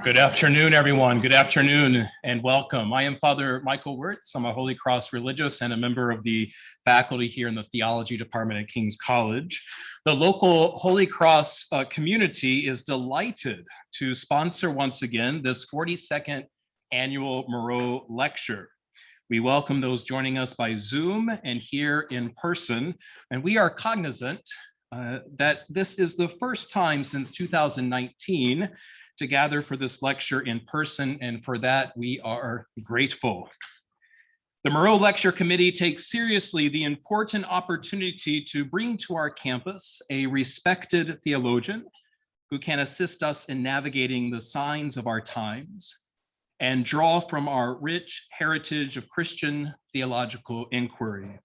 Good afternoon, everyone. Good afternoon and welcome. I am Father Michael Wirtz. I'm a Holy Cross religious and a member of the faculty here in the theology department at King's College. The local Holy Cross community is delighted to sponsor once again this 42nd annual Moreau lecture. We welcome those joining us by Zoom and here in person, and we are cognizant that this is the first time since 2019 to gather for this lecture in person, and for that we are grateful. The Moreau Lecture Committee takes seriously the important opportunity to bring to our campus a respected theologian who can assist us in navigating the signs of our times and draw from our rich heritage of Christian theological inquiry.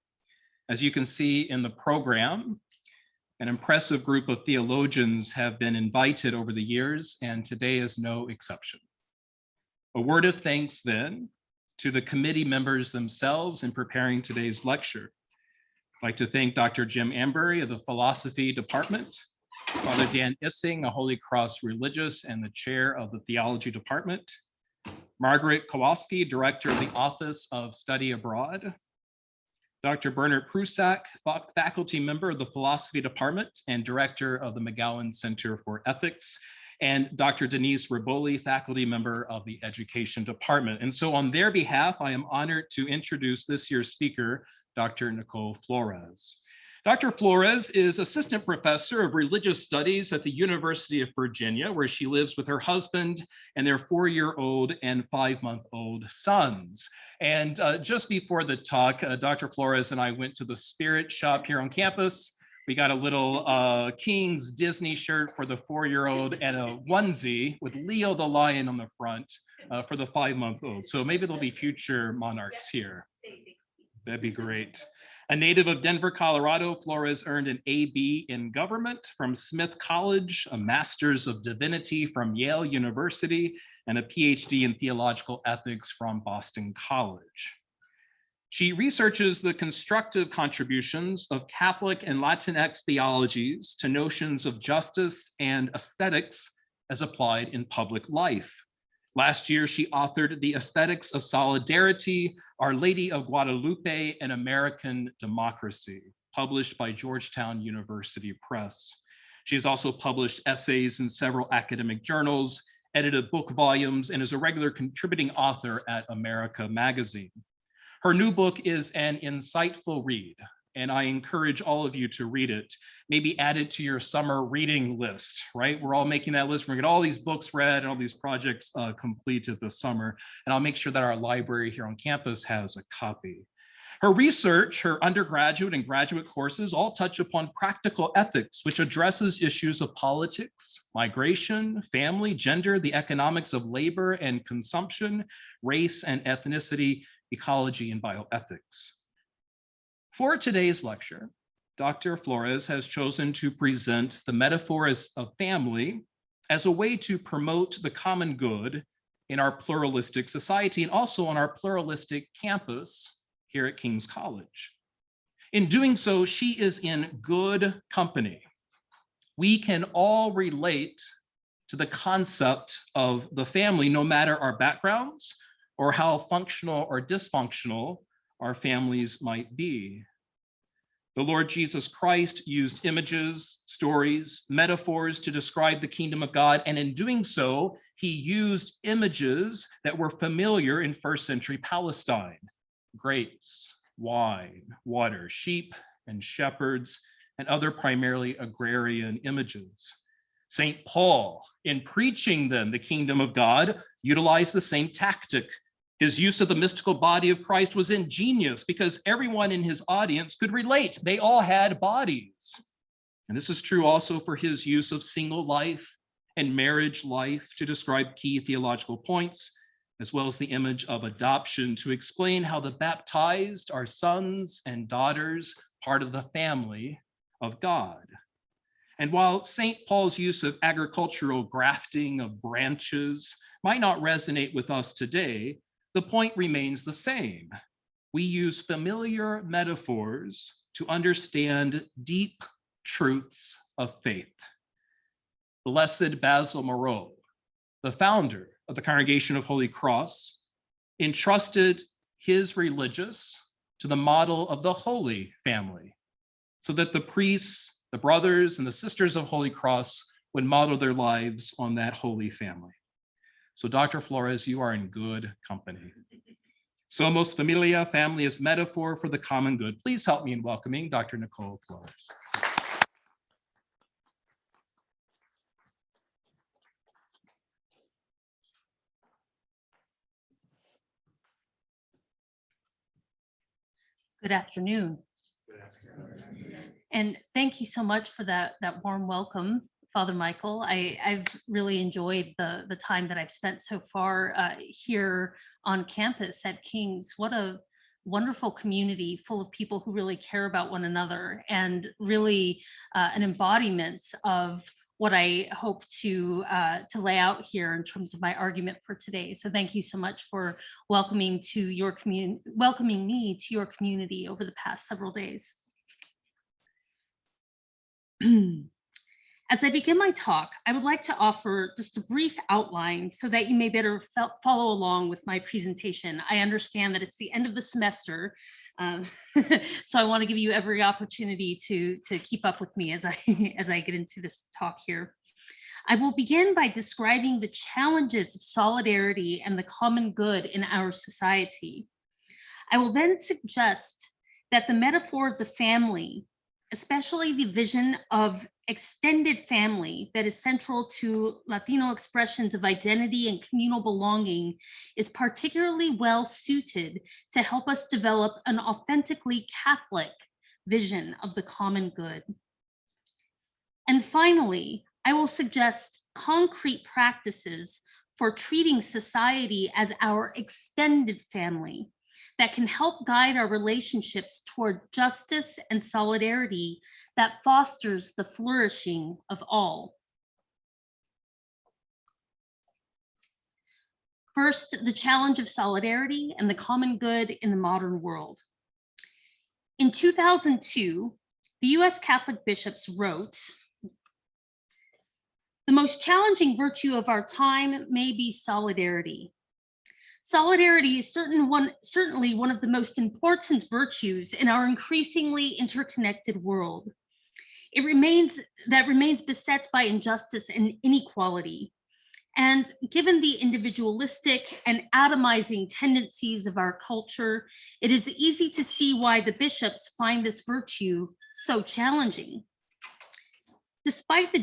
As you can see in the program, an impressive group of theologians have been invited over the years, and today is no exception. A word of thanks then to the committee members themselves in preparing today's lecture. I'd like to thank Dr. Jim Ambury of the Philosophy Department, Father Dan Issing, a Holy Cross religious and the chair of the Theology Department, Margaret Kowalski, director of the Office of Study Abroad, Dr. Bernard Prusak, faculty member of the Philosophy Department and director of the McGowan Center for Ethics, and Dr. Denise Riboli, faculty member of the Education Department. And so on their behalf, I am honored to introduce this year's speaker, Dr. Nicole Flores. Dr. Flores is assistant professor of religious studies at the University of Virginia, where she lives with her husband and their 4-year-old and 5-month-old sons. And just before the talk, Dr. Flores and I went to the Spirit Shop here on campus. We got a little King's Disney shirt for the 4-year-old and a onesie with Leo the Lion on the front for the 5-month-old. So maybe there'll be future monarchs here. That'd be great. A native of Denver, Colorado, Flores earned an AB in government from Smith College, a master's of divinity from Yale University, and a PhD in theological ethics from Boston College. She researches the constructive contributions of Catholic and Latinx theologies to notions of justice and aesthetics as applied in public life. Last year, she authored The Aesthetics of Solidarity, Our Lady of Guadalupe, and American Democracy, published by Georgetown University Press. She has also published essays in several academic journals, edited book volumes, and is a regular contributing author at America Magazine. Her new book is an insightful read, and I encourage all of you to read it. Maybe add it to your summer reading list, right? We're all making that list. We're gonna get all these books read and all these projects completed this summer. And I'll make sure that our library here on campus has a copy. Her research, her undergraduate and graduate courses all touch upon practical ethics, which addresses issues of politics, migration, family, gender, the economics of labor and consumption, race and ethnicity, ecology, and bioethics. For today's lecture, Dr. Flores has chosen to present the metaphors of family as a way to promote the common good in our pluralistic society and also on our pluralistic campus here at King's College. In doing so, she is in good company. We can all relate to the concept of the family, no matter our backgrounds or how functional or dysfunctional our families might be. The Lord Jesus Christ used images, stories, metaphors to describe the kingdom of God, and in doing so, he used images that were familiar in first century Palestine: grapes, wine, water, sheep and shepherds, and other primarily agrarian images. St. Paul, in preaching then the kingdom of God, utilized the same tactic. His use of the mystical body of Christ was ingenious because everyone in his audience could relate. They all had bodies. And this is true also for his use of single life and marriage life to describe key theological points, as well as the image of adoption to explain how the baptized are sons and daughters, part of the family of God. And while St. Paul's use of agricultural grafting of branches might not resonate with us today, the point remains the same. We use familiar metaphors to understand deep truths of faith. Blessed Basil Moreau, the founder of the Congregation of Holy Cross, entrusted his religious to the model of the Holy Family, so that the priests, the brothers, and the sisters of Holy Cross would model their lives on that Holy Family. So Dr. Flores, you are in good company. Somos Familia, family is metaphor for the common good. Please help me in welcoming Dr. Nicole Flores. Good afternoon. And thank you so much for that warm welcome, Father Michael. I've really enjoyed the time that I've spent so far here on campus at King's. What a wonderful community full of people who really care about one another, and really an embodiment of what I hope to lay out here in terms of my argument for today. So thank you so much for welcoming me to your community over the past several days. As I begin my talk, I would like to offer just a brief outline so that you may better follow along with my presentation. I understand that it's the end of the semester, so I want to give you every opportunity to keep up with me as I get into this talk here. I will begin by describing the challenges of solidarity and the common good in our society. I will then suggest that the metaphor of the family, especially the vision of extended family that is central to Latino expressions of identity and communal belonging, is particularly well suited to help us develop an authentically Catholic vision of the common good. And finally, I will suggest concrete practices for treating society as our extended family that can help guide our relationships toward justice and solidarity that fosters the flourishing of all. First, the challenge of solidarity and the common good in the modern world. In 2002, the US Catholic bishops wrote, "The most challenging virtue of our time may be solidarity. Solidarity is certainly one of the most important virtues in our increasingly interconnected world. It remains beset by injustice and inequality. And given the individualistic and atomizing tendencies of our culture, it is easy to see why the bishops find this virtue so challenging. Despite the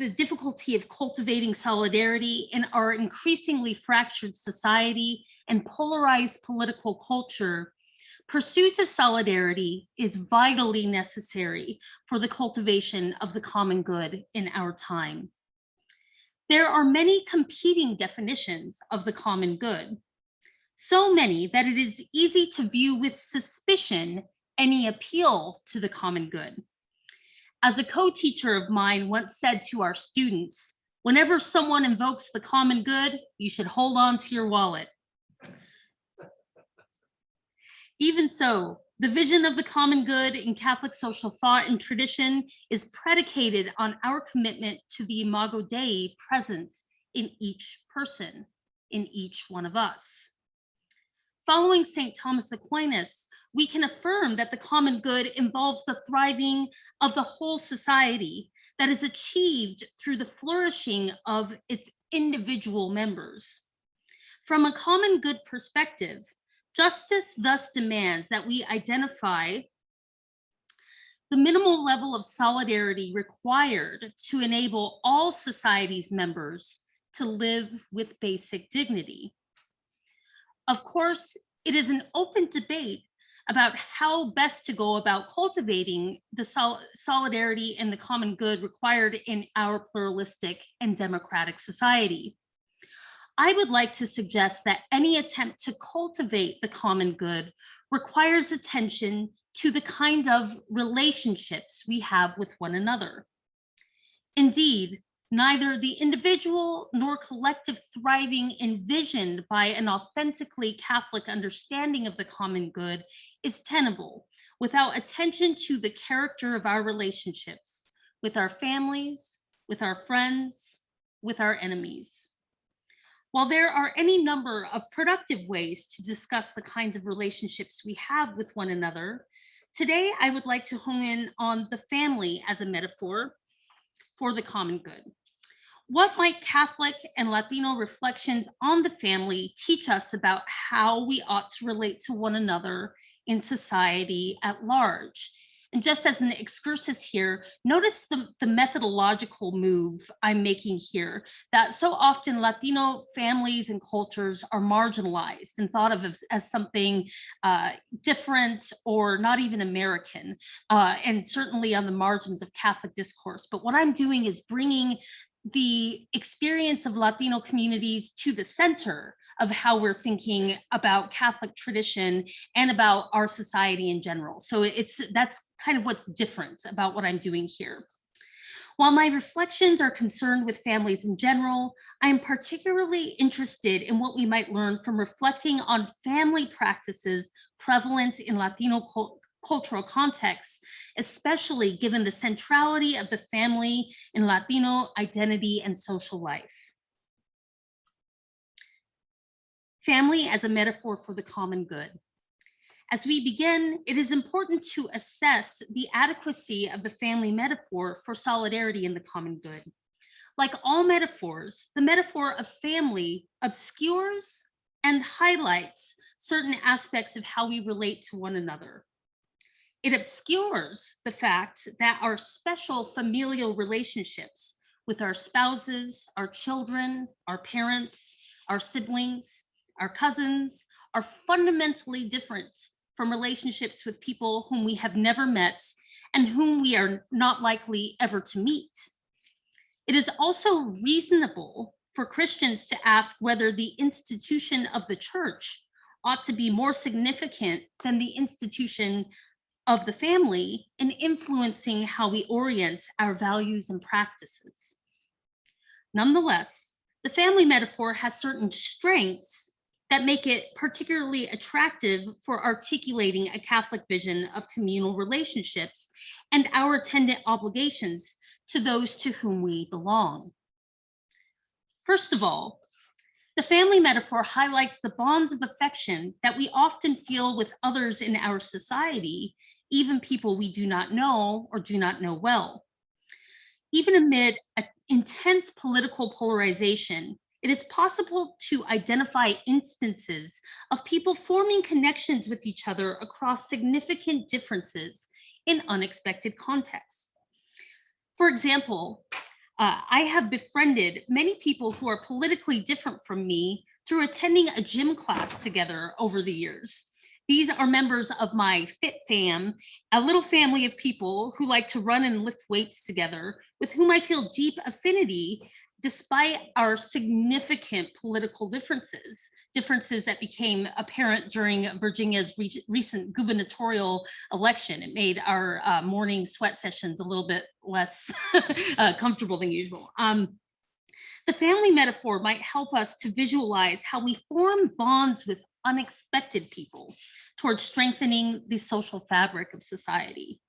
difficulty of cultivating solidarity in our increasingly fractured society and polarized political culture, pursuit of solidarity is vitally necessary for the cultivation of the common good in our time. There are many competing definitions of the common good, so many that it is easy to view with suspicion any appeal to the common good. As a co-teacher of mine once said to our students, whenever someone invokes the common good, you should hold on to your wallet. Even so, the vision of the common good in Catholic social thought and tradition is predicated on our commitment to the Imago Dei present in each person, in each one of us. Following St. Thomas Aquinas, we can affirm that the common good involves the thriving of the whole society that is achieved through the flourishing of its individual members. From a common good perspective, justice thus demands that we identify the minimal level of solidarity required to enable all society's members to live with basic dignity. Of course, it is an open debate about how best to go about cultivating the solidarity and the common good required in our pluralistic and democratic society. I would like to suggest that any attempt to cultivate the common good requires attention to the kind of relationships we have with one another. Indeed, neither the individual nor collective thriving envisioned by an authentically Catholic understanding of the common good is tenable without attention to the character of our relationships with our families, with our friends, with our enemies. While there are any number of productive ways to discuss the kinds of relationships we have with one another, today I would like to hone in on the family as a metaphor for the common good. What might Catholic and Latino reflections on the family teach us about how we ought to relate to one another in society at large? And just as an excursus here, notice the methodological move I'm making here, that so often Latino families and cultures are marginalized and thought of as something different or not even American, and certainly on the margins of Catholic discourse. But what I'm doing is bringing the experience of Latino communities to the center of how we're thinking about Catholic tradition and about our society in general. So that's kind of what's different about what I'm doing here. While my reflections are concerned with families in general, I am particularly interested in what we might learn from reflecting on family practices prevalent in Latino cultural contexts, especially given the centrality of the family in Latino identity and social life. Family as a metaphor for the common good. As we begin, it is important to assess the adequacy of the family metaphor for solidarity in the common good. Like all metaphors, the metaphor of family obscures and highlights certain aspects of how we relate to one another. It obscures the fact that our special familial relationships with our spouses, our children, our parents, our siblings, our cousins are fundamentally different from relationships with people whom we have never met and whom we are not likely ever to meet. It is also reasonable for Christians to ask whether the institution of the church ought to be more significant than the institution of the family in influencing how we orient our values and practices. Nonetheless, the family metaphor has certain strengths that make it particularly attractive for articulating a Catholic vision of communal relationships and our attendant obligations to those to whom we belong. First of all, the family metaphor highlights the bonds of affection that we often feel with others in our society, even people we do not know or do not know well. Even amid intense political polarization, it is possible to identify instances of people forming connections with each other across significant differences in unexpected contexts. For example, I have befriended many people who are politically different from me through attending a gym class together over the years. These are members of my Fit Fam, a little family of people who like to run and lift weights together, with whom I feel deep affinity despite our significant political differences that became apparent during Virginia's recent gubernatorial election. It made our morning sweat sessions a little bit less comfortable than usual. The family metaphor might help us to visualize how we form bonds with unexpected people towards strengthening the social fabric of society.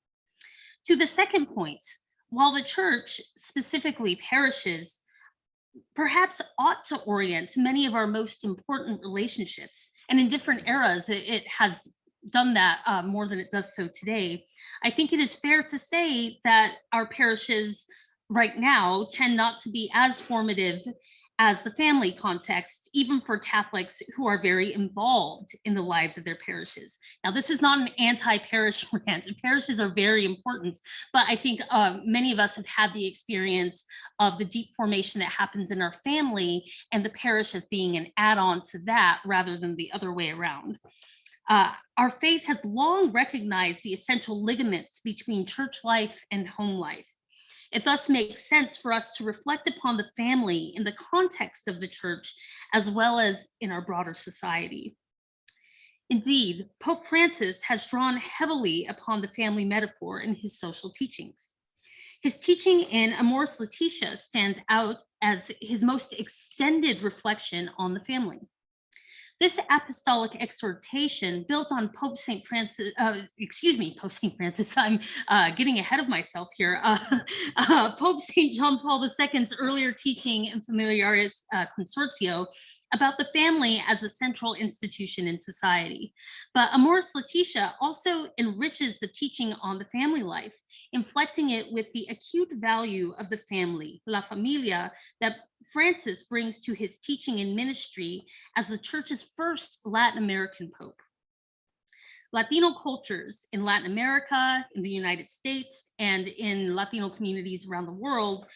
To the second point, while the church, specifically parishes, perhaps ought to orient many of our most important relationships, and in different eras, it has done that more than it does so today. I think it is fair to say that our parishes right now tend not to be as formative as the family context, even for Catholics who are very involved in the lives of their parishes. Now, this is not an anti-parish rant. Parishes are very important, but I think many of us have had the experience of the deep formation that happens in our family and the parish as being an add-on to that rather than the other way around. Our faith has long recognized the essential ligaments between church life and home life. It thus makes sense for us to reflect upon the family in the context of the church, as well as in our broader society. Indeed, Pope Francis has drawn heavily upon the family metaphor in his social teachings. His teaching in Amoris Laetitia stands out as his most extended reflection on the family. This apostolic exhortation built on Pope St. Francis, Pope St. Francis, I'm getting ahead of myself here. Pope St. John Paul II's earlier teaching in Familiaris Consortio about the family as a central institution in society. But Amoris Laetitia also enriches the teaching on the family life, inflecting it with the acute value of the family, la familia, that Francis brings to his teaching and ministry as the church's first Latin American pope. Latino cultures in Latin America, in the United States, and in Latino communities around the world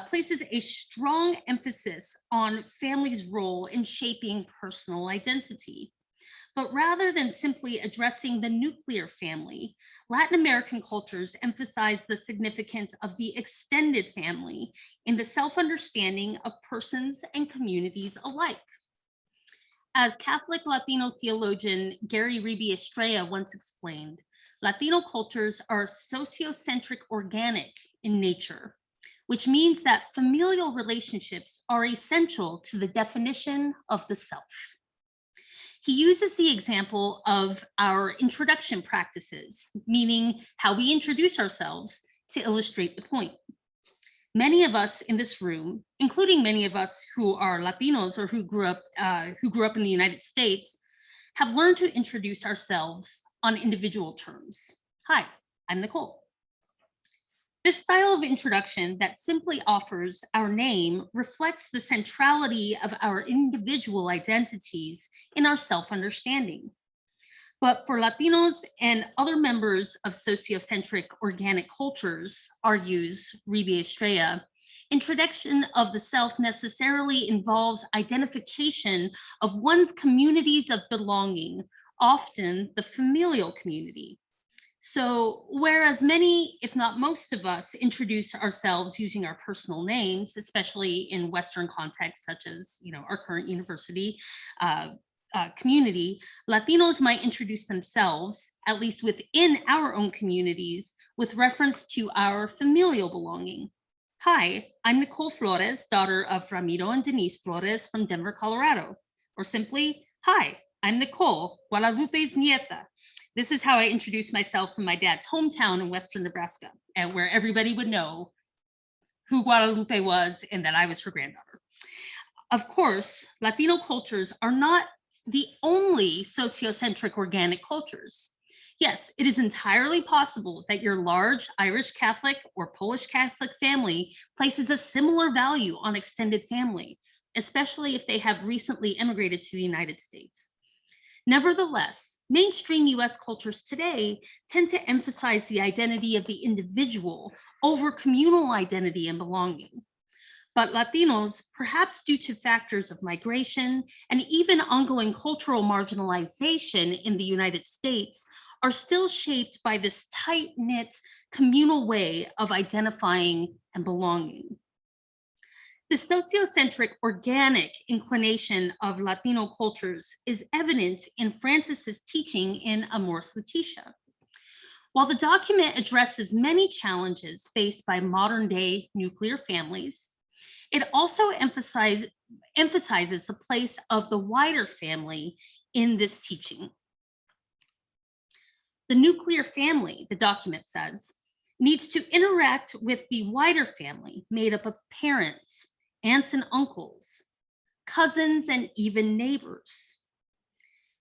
places a strong emphasis on family's role in shaping personal identity. But rather than simply addressing the nuclear family, Latin American cultures emphasize the significance of the extended family in the self-understanding of persons and communities alike. As Catholic Latino theologian Gary Ribi Estrella once explained, Latino cultures are sociocentric organic in nature, which means that familial relationships are essential to the definition of the self. He uses the example of our introduction practices, meaning how we introduce ourselves, to illustrate the point. Many of us in this room, including many of us who are Latinos or who grew up in the United States, have learned to introduce ourselves on individual terms. Hi, I'm Nicole. This style of introduction that simply offers our name reflects the centrality of our individual identities in our self-understanding. But for Latinos and other members of sociocentric organic cultures, argues Ribi Estrella, introduction of the self necessarily involves identification of one's communities of belonging, often the familial community. So whereas many, if not most of us, introduce ourselves using our personal names, especially in Western contexts, such as our current university, community, Latinos might introduce themselves, at least within our own communities, with reference to our familial belonging. Hi, I'm Nicole Flores, daughter of Ramiro and Denise Flores from Denver, Colorado. Or simply, hi, I'm Nicole, Guadalupe's nieta. This is how I introduce myself from my dad's hometown in Western Nebraska, and where everybody would know who Guadalupe was and that I was her granddaughter. Of course, Latino cultures are not the only sociocentric organic cultures. Yes, it is entirely possible that your large Irish Catholic or Polish Catholic family places a similar value on extended family, especially if they have recently immigrated to the United States. Nevertheless, mainstream US cultures today tend to emphasize the identity of the individual over communal identity and belonging. But Latinos, perhaps due to factors of migration and even ongoing cultural marginalization in the United States, are still shaped by this tight-knit communal way of identifying and belonging. The sociocentric organic inclination of Latino cultures is evident in Francis's teaching in Amoris Laetitia. While the document addresses many challenges faced by modern-day nuclear families, it also emphasizes the place of the wider family in this teaching. The nuclear family, the document says, needs to interact with the wider family made up of parents, aunts and uncles, cousins, and even neighbors.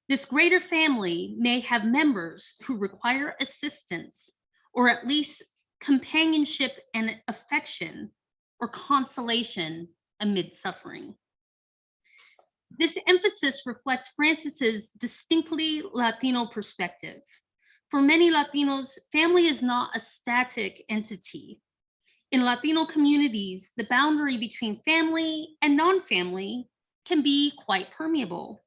This greater family may have members who require assistance, or at least companionship and affection, or consolation amid suffering. This emphasis reflects Francis's distinctly Latino perspective. For many Latinos, family is not a static entity. In Latino communities, the boundary between family and non-family can be quite permeable.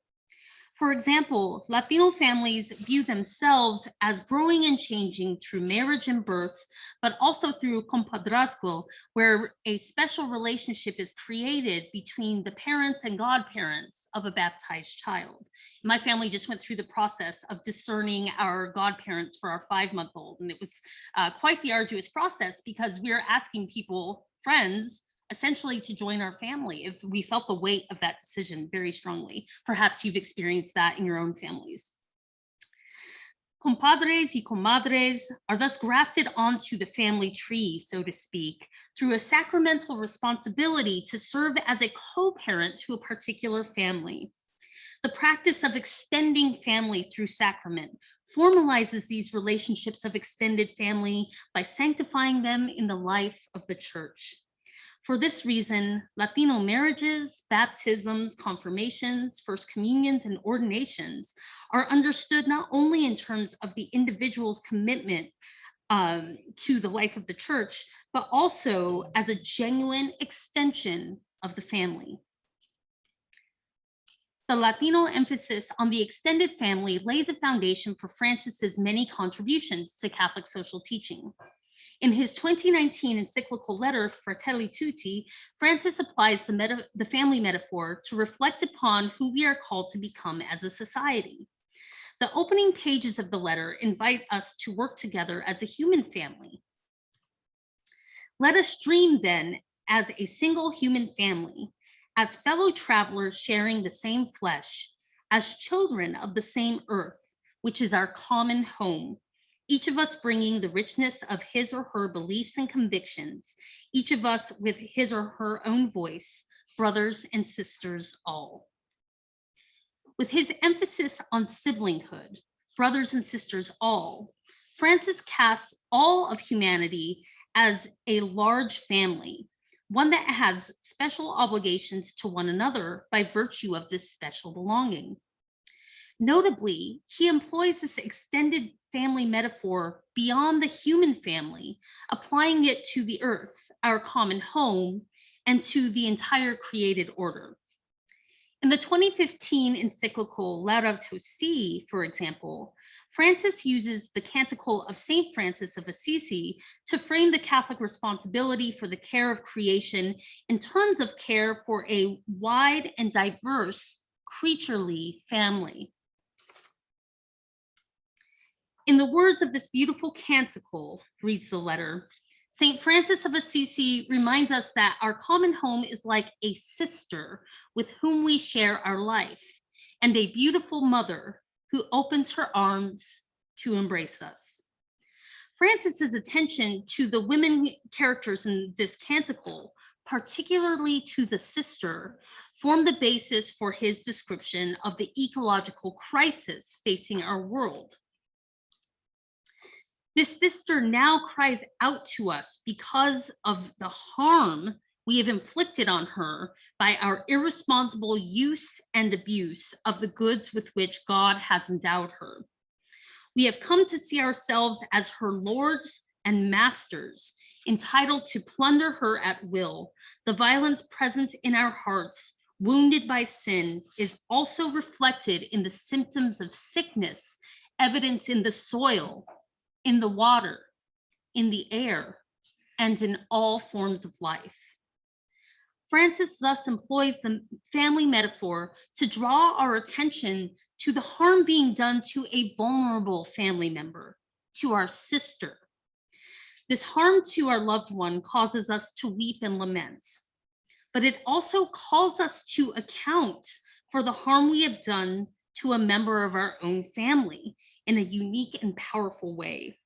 For example, Latino families view themselves as growing and changing through marriage and birth, but also through compadrazgo, where a special relationship is created between the parents and godparents of a baptized child. My family just went through the process of discerning our godparents for our 5-month-old, and it was quite the arduous process because we were asking people, friends, essentially to join our family if we felt the weight of that decision very strongly. Perhaps you've experienced that in your own families. Compadres y comadres are thus grafted onto the family tree, so to speak, through a sacramental responsibility to serve as a co-parent to a particular family. The practice of extending family through sacrament formalizes these relationships of extended family by sanctifying them in the life of the church. For this reason, Latino marriages, baptisms, confirmations, first communions, and ordinations are understood not only in terms of the individual's commitment to the life of the church, but also as a genuine extension of the family. The Latino emphasis on the extended family lays a foundation for Francis's many contributions to Catholic social teaching. In his 2019 encyclical letter, Fratelli Tutti, Francis applies the family metaphor to reflect upon who we are called to become as a society. The opening pages of the letter invite us to work together as a human family. Let us dream then as a single human family, as fellow travelers sharing the same flesh, as children of the same earth, which is our common home, each of us bringing the richness of his or her beliefs and convictions, each of us with his or her own voice, brothers and sisters all. With his emphasis on siblinghood, brothers and sisters all, Francis casts all of humanity as a large family, one that has special obligations to one another by virtue of this special belonging. Notably, he employs this extended family metaphor beyond the human family, applying it to the earth, our common home, and to the entire created order. In the 2015 encyclical Laudato Si, for example, Francis uses the canticle of Saint Francis of Assisi to frame the Catholic responsibility for the care of creation in terms of care for a wide and diverse creaturely family. In the words of this beautiful canticle, reads the letter, St. Francis of Assisi reminds us that our common home is like a sister with whom we share our life, and a beautiful mother who opens her arms to embrace us. Francis's attention to the women characters in this canticle, particularly to the sister, form the basis for his description of the ecological crisis facing our world. This sister now cries out to us because of the harm we have inflicted on her by our irresponsible use and abuse of the goods with which God has endowed her. We have come to see ourselves as her lords and masters, entitled to plunder her at will. The violence present in our hearts, wounded by sin, is also reflected in the symptoms of sickness evident in the soil, in the water, in the air, and in all forms of life. Francis thus employs the family metaphor to draw our attention to the harm being done to a vulnerable family member, to our sister. This harm to our loved one causes us to weep and lament, but it also calls us to account for the harm we have done to a member of our own family in a unique and powerful way.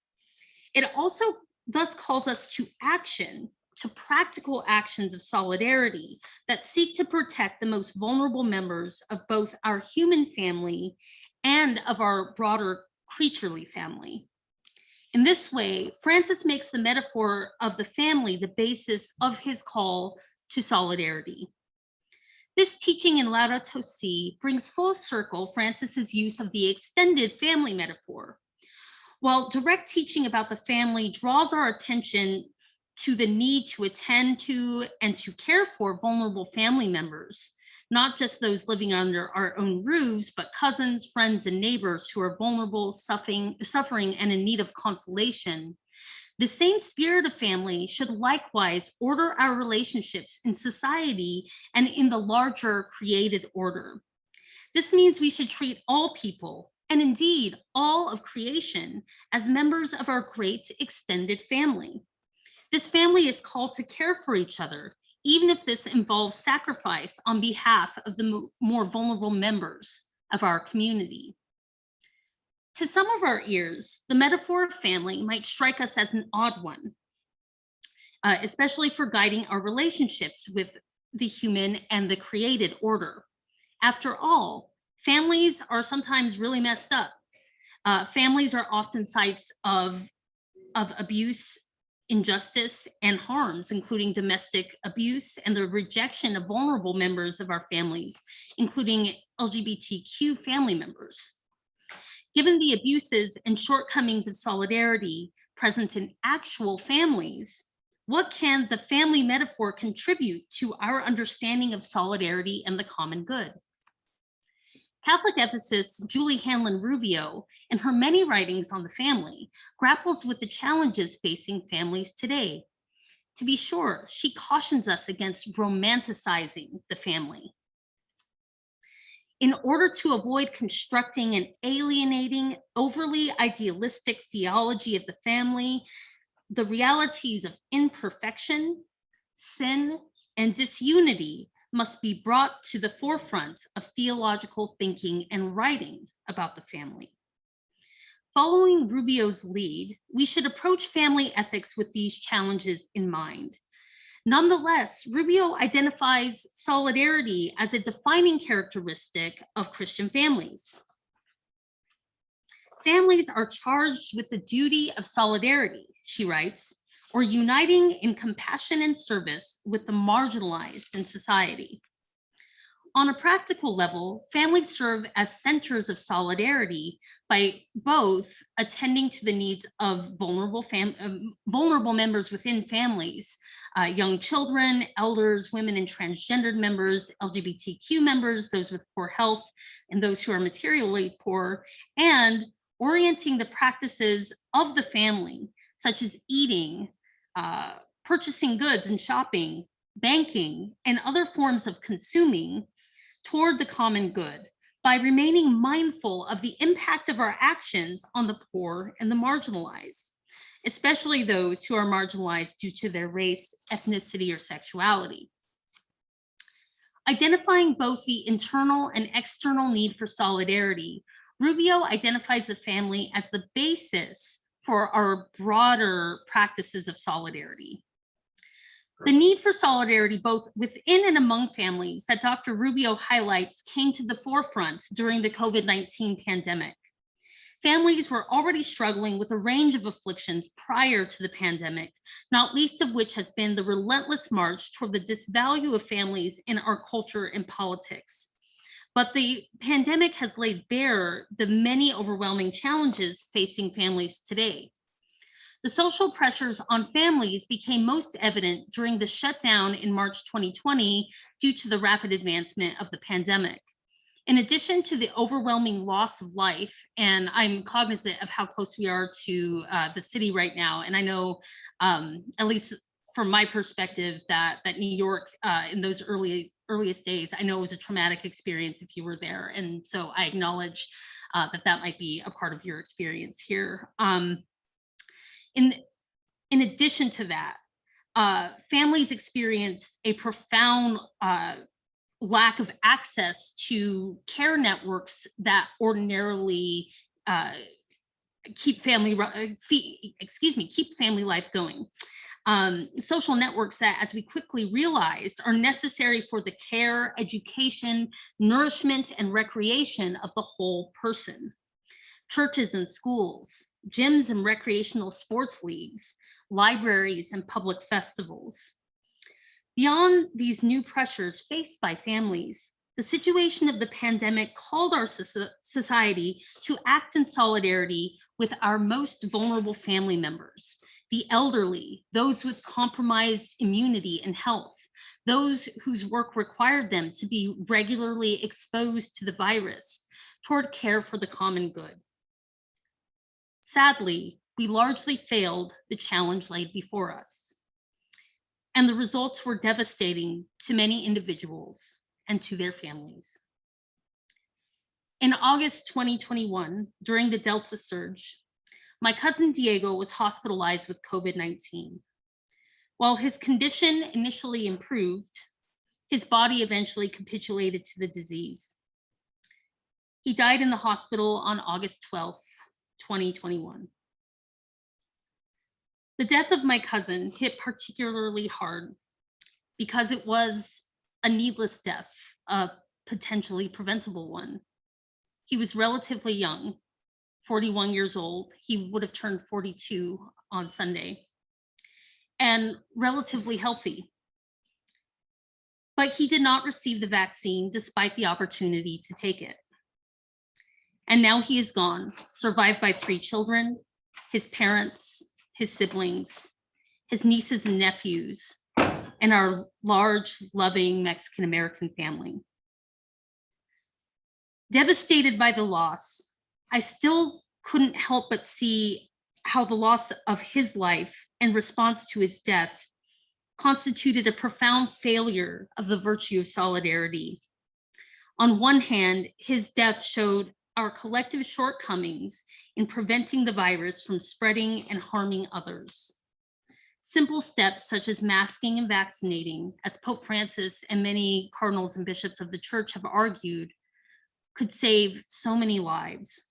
It also thus calls us to action, to practical actions of solidarity that seek to protect the most vulnerable members of both our human family and of our broader creaturely family. In this way, Francis makes the metaphor of the family the basis of his call to solidarity. This teaching in Laudato Si brings full circle Francis's use of the extended family metaphor. While direct teaching about the family draws our attention to the need to attend to and to care for vulnerable family members, not just those living under our own roofs, but cousins, friends, and neighbors who are vulnerable, suffering, and in need of consolation, the same spirit of family should likewise order our relationships in society and in the larger created order. This means we should treat all people, and indeed all of creation, as members of our great extended family. This family is called to care for each other, even if this involves sacrifice on behalf of the more vulnerable members of our community. To some of our ears, the metaphor of family might strike us as an odd one, especially for guiding our relationships with the human and the created order. After all, families are sometimes really messed up. Families are often sites of abuse, injustice, and harms, including domestic abuse and the rejection of vulnerable members of our families, including LGBTQ family members. Given the abuses and shortcomings of solidarity present in actual families, what can the family metaphor contribute to our understanding of solidarity and the common good? Catholic ethicist Julie Hanlon-Rubio, in her many writings on the family, grapples with the challenges facing families today. To be sure, she cautions us against romanticizing the family. In order to avoid constructing an alienating, overly idealistic theology of the family, the realities of imperfection, sin, and disunity must be brought to the forefront of theological thinking and writing about the family. Following Rubio's lead, we should approach family ethics with these challenges in mind. Nonetheless, Rubio identifies solidarity as a defining characteristic of Christian families. Families are charged with the duty of solidarity, she writes, or uniting in compassion and service with the marginalized in society. On a practical level, families serve as centers of solidarity by both attending to the needs of vulnerable members within families, young children, elders, women and transgendered members, LGBTQ members, those with poor health, and those who are materially poor, and orienting the practices of the family, such as eating, purchasing goods and shopping, banking, and other forms of consuming toward the common good by remaining mindful of the impact of our actions on the poor and the marginalized, especially those who are marginalized due to their race, ethnicity, or sexuality. Identifying both the internal and external need for solidarity, Rubio identifies the family as the basis for our broader practices of solidarity. The need for solidarity both within and among families that Dr. Rubio highlights came to the forefront during the COVID-19 pandemic. Families were already struggling with a range of afflictions prior to the pandemic, not least of which has been the relentless march toward the disvalue of families in our culture and politics. But the pandemic has laid bare the many overwhelming challenges facing families today. The social pressures on families became most evident during the shutdown in March 2020 due to the rapid advancement of the pandemic. In addition to the overwhelming loss of life, and I'm cognizant of how close we are to the city right now, and I know, at least from my perspective, that New York in those earliest days, I know it was a traumatic experience if you were there, and so I acknowledge that might be a part of your experience here. In addition to that, families experienced a profound lack of access to care networks that ordinarily keep family life going. Social networks that, as we quickly realized, are necessary for the care, education, nourishment, and recreation of the whole person. Churches and schools, gyms and recreational sports leagues, libraries and public festivals. Beyond these new pressures faced by families, the situation of the pandemic called our society to act in solidarity with our most vulnerable family members, the elderly, those with compromised immunity and health, those whose work required them to be regularly exposed to the virus, toward care for the common good. Sadly, we largely failed the challenge laid before us, and the results were devastating to many individuals and to their families. In August 2021, during the Delta surge, my cousin Diego was hospitalized with COVID-19. While his condition initially improved, his body eventually capitulated to the disease. He died in the hospital on August 12th, 2021. The death of my cousin hit particularly hard because it was a needless death, a potentially preventable one. He was relatively young, 41 years old. He would have turned 42 on Sunday, and relatively healthy. But he did not receive the vaccine despite the opportunity to take it. And now he is gone, survived by 3 children, his parents, his siblings, his nieces and nephews, and our large, loving Mexican-American family. Devastated by the loss, I still couldn't help but see how the loss of his life and response to his death constituted a profound failure of the virtue of solidarity. On one hand, his death showed our collective shortcomings in preventing the virus from spreading and harming others. Simple steps such as masking and vaccinating, as Pope Francis and many cardinals and bishops of the church have argued, could save so many lives.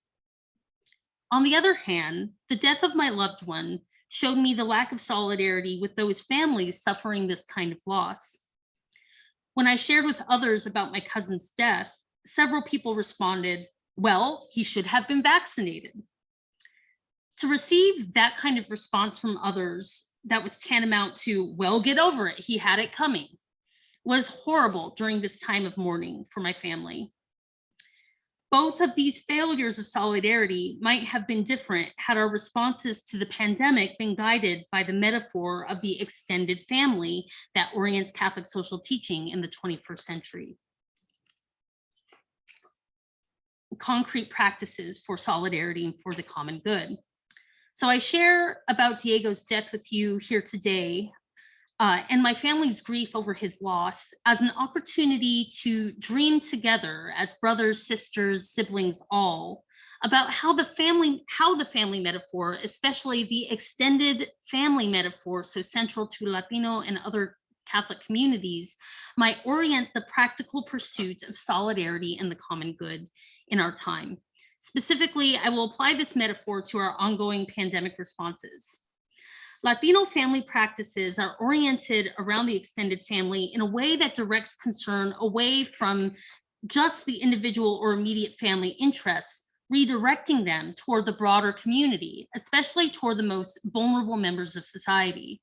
On the other hand, the death of my loved one showed me the lack of solidarity with those families suffering this kind of loss. When I shared with others about my cousin's death, several people responded, "Well, he should have been vaccinated." To receive that kind of response from others that was tantamount to, "Well, get over it, he had it coming," was horrible during this time of mourning for my family. Both of these failures of solidarity might have been different had our responses to the pandemic been guided by the metaphor of the extended family that orients Catholic social teaching in the 21st century. Concrete practices for solidarity and for the common good. So I share about Diego's death with you here today, and my family's grief over his loss as an opportunity to dream together as brothers, sisters, siblings, all about how the family metaphor, especially the extended family metaphor, so central to Latino and other Catholic communities, might orient the practical pursuit of solidarity and the common good in our time. Specifically, I will apply this metaphor to our ongoing pandemic responses. Latino family practices are oriented around the extended family in a way that directs concern away from just the individual or immediate family interests, redirecting them toward the broader community, especially toward the most vulnerable members of society.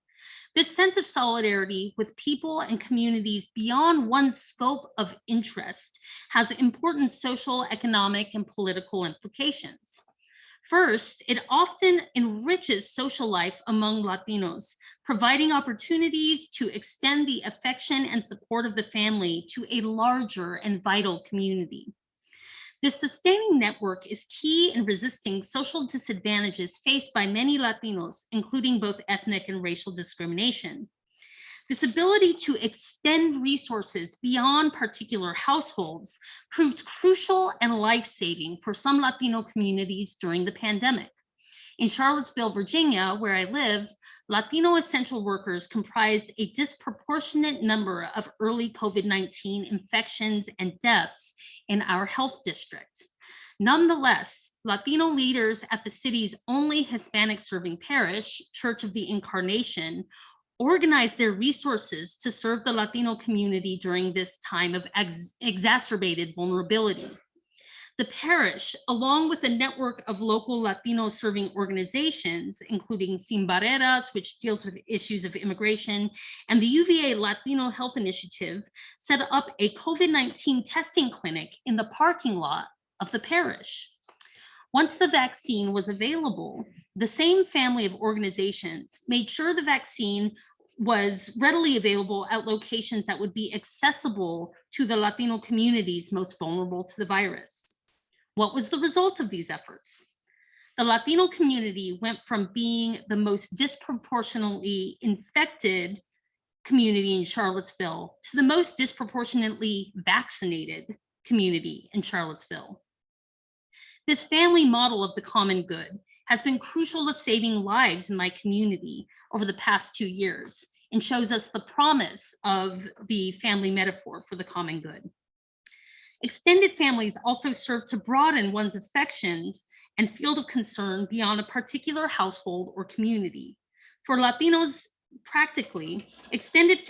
This sense of solidarity with people and communities beyond one's scope of interest has important social, economic, and political implications. First, it often enriches social life among Latinos, providing opportunities to extend the affection and support of the family to a larger and vital community. This sustaining network is key in resisting social disadvantages faced by many Latinos, including both ethnic and racial discrimination. This ability to extend resources beyond particular households proved crucial and life-saving for some Latino communities during the pandemic. In Charlottesville, Virginia, where I live, Latino essential workers comprised a disproportionate number of early COVID-19 infections and deaths in our health district. Nonetheless, Latino leaders at the city's only Hispanic-serving parish, Church of the Incarnation, organized their resources to serve the Latino community during this time of exacerbated vulnerability. The parish, along with a network of local Latino serving organizations, including Sin Barreras, which deals with issues of immigration, and the UVA Latino Health Initiative, set up a COVID-19 testing clinic in the parking lot of the parish. Once the vaccine was available, the same family of organizations made sure the vaccine was readily available at locations that would be accessible to the Latino communities most vulnerable to the virus. What was the result of these efforts? The Latino community went from being the most disproportionately infected community in Charlottesville to the most disproportionately vaccinated community in Charlottesville. This family model of the common good has been crucial to saving lives in my community over the past 2 years. and shows us the promise of the family metaphor for the common good. Extended families also serve to broaden one's affections and field of concern beyond a particular household or community. For Latinos, practically, extended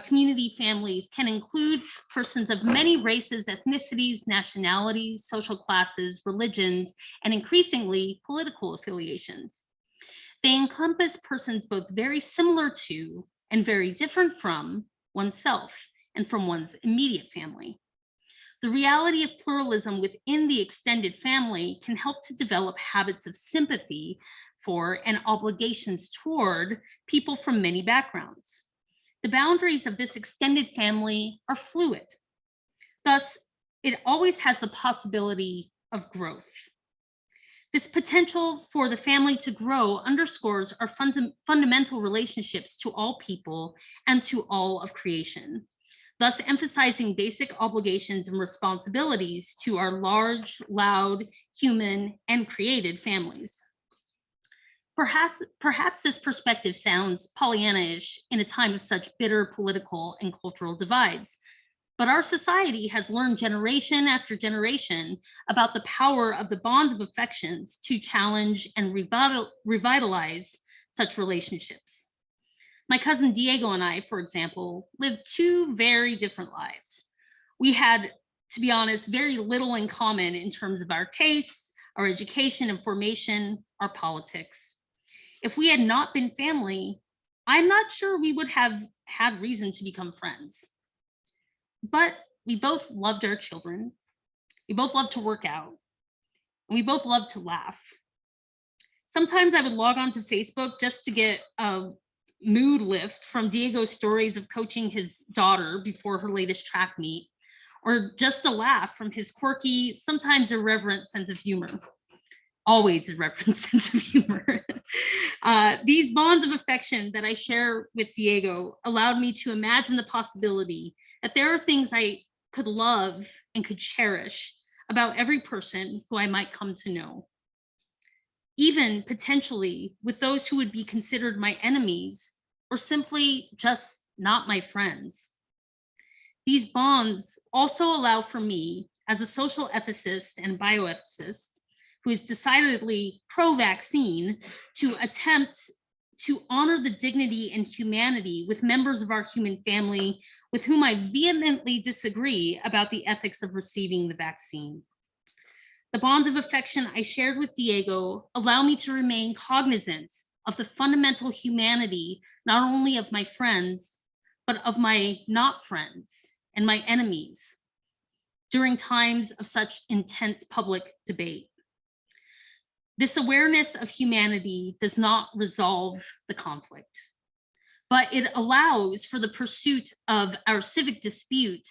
community families can include persons of many races, ethnicities, nationalities, social classes, religions, and increasingly political affiliations. They encompass persons both very similar to and very different from oneself and from one's immediate family. The reality of pluralism within the extended family can help to develop habits of sympathy for and obligations toward people from many backgrounds. The boundaries of this extended family are fluid. Thus, it always has the possibility of growth. This potential for the family to grow underscores our fundamental relationships to all people and to all of creation, thus emphasizing basic obligations and responsibilities to our large, loud, human, and created families. Perhaps this perspective sounds Pollyanna-ish in a time of such bitter political and cultural divides, but our society has learned generation after generation about the power of the bonds of affections to challenge and revitalize such relationships. My cousin Diego and I, for example, lived two very different lives. We had, to be honest, very little in common in terms of our tastes, our education and formation, our politics. If we had not been family, I'm not sure we would have had reason to become friends. But we both loved our children. We both loved to work out. And we both loved to laugh. Sometimes I would log on to Facebook just to get a mood lift from Diego's stories of coaching his daughter before her latest track meet, or just a laugh from his quirky, sometimes irreverent sense of humor. Always irreverent sense of humor. These bonds of affection that I share with Diego allowed me to imagine the possibility that there are things I could love and could cherish about every person who I might come to know. Even potentially with those who would be considered my enemies or simply just not my friends. These bonds also allow for me, as a social ethicist and bioethicist, who is decidedly pro-vaccine, to attempt to honor the dignity and humanity with members of our human family with whom I vehemently disagree about the ethics of receiving the vaccine. The bonds of affection I shared with Diego allow me to remain cognizant of the fundamental humanity, not only of my friends, but of my not friends and my enemies during times of such intense public debate. This awareness of humanity does not resolve the conflict, but it allows for the pursuit of our civic dispute,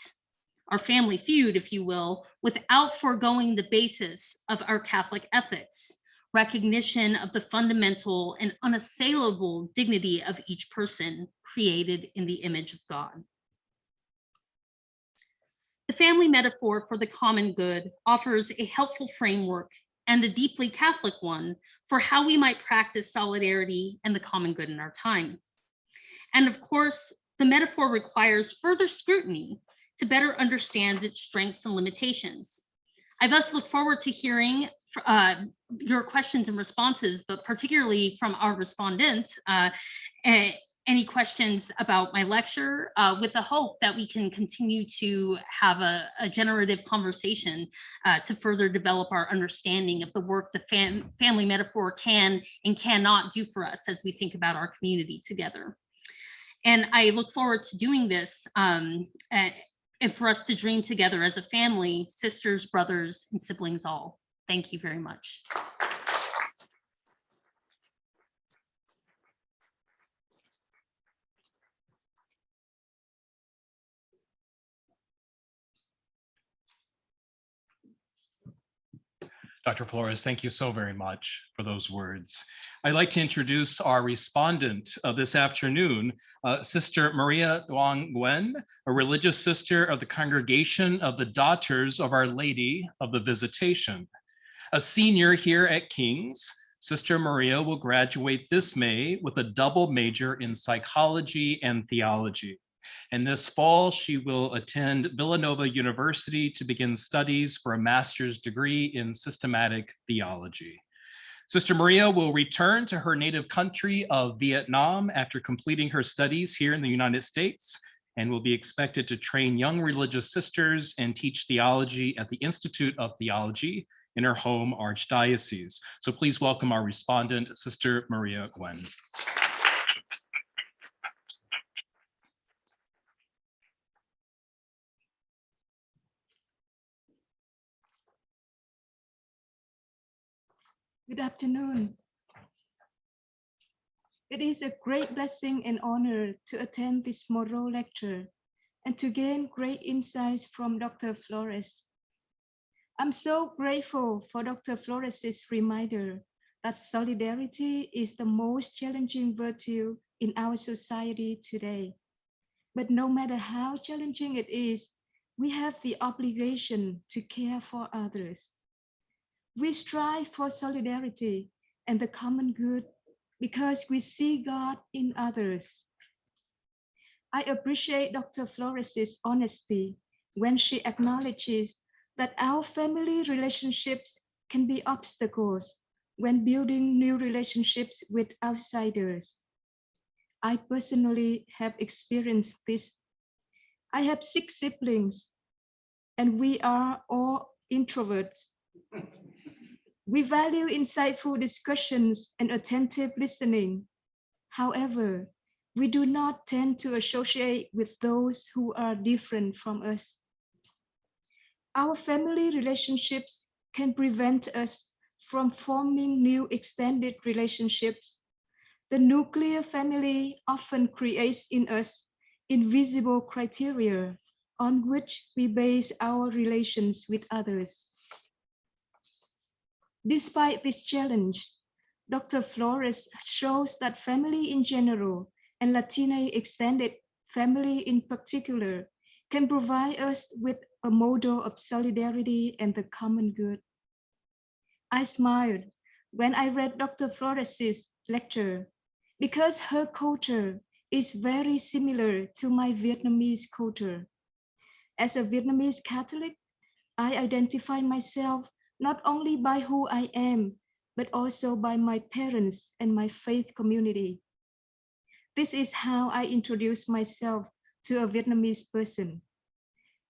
our family feud, if you will, without foregoing the basis of our Catholic ethics, recognition of the fundamental and unassailable dignity of each person created in the image of God. The family metaphor for the common good offers a helpful framework and a deeply Catholic one for how we might practice solidarity and the common good in our time. And of course, the metaphor requires further scrutiny to better understand its strengths and limitations. I thus look forward to hearing your questions and responses, but particularly from our respondents, any questions about my lecture, with the hope that we can continue to have a generative conversation to further develop our understanding of the work the family metaphor can and cannot do for us as we think about our community together. And I look forward to doing this and for us to dream together as a family, sisters, brothers, and siblings all. Thank you very much. Dr. Flores, thank you so very much for those words. I'd like to introduce our respondent of this afternoon, Sister Maria Duong Nguyen, a religious sister of the Congregation of the Daughters of Our Lady of the Visitation. A senior here at King's, Sister Maria will graduate this May with a double major in psychology and theology. And this fall, she will attend Villanova University to begin studies for a master's degree in systematic theology. Sister Maria will return to her native country of Vietnam after completing her studies here in the United States, and will be expected to train young religious sisters and teach theology at the Institute of Theology in her home archdiocese. So please welcome our respondent, Sister Maria Gwen. Good afternoon. It is a great blessing and honor to attend this Moreau lecture and to gain great insights from Dr. Flores. I'm so grateful for Dr. Flores's reminder that solidarity is the most challenging virtue in our society today. But no matter how challenging it is, we have the obligation to care for others. We strive for solidarity and the common good because we see God in others. I appreciate Dr. Flores's honesty when she acknowledges that our family relationships can be obstacles when building new relationships with outsiders. I personally have experienced this. I have 6 siblings, and we are all introverts. We value insightful discussions and attentive listening. However, we do not tend to associate with those who are different from us. Our family relationships can prevent us from forming new extended relationships. The nuclear family often creates in us invisible criteria on which we base our relations with others. Despite this challenge, Dr. Flores shows that family in general and Latina extended family in particular can provide us with a model of solidarity and the common good. I smiled when I read Dr. Flores's lecture because her culture is very similar to my Vietnamese culture. As a Vietnamese Catholic, I identify myself not only by who I am, but also by my parents and my faith community. This is how I introduce myself to a Vietnamese person.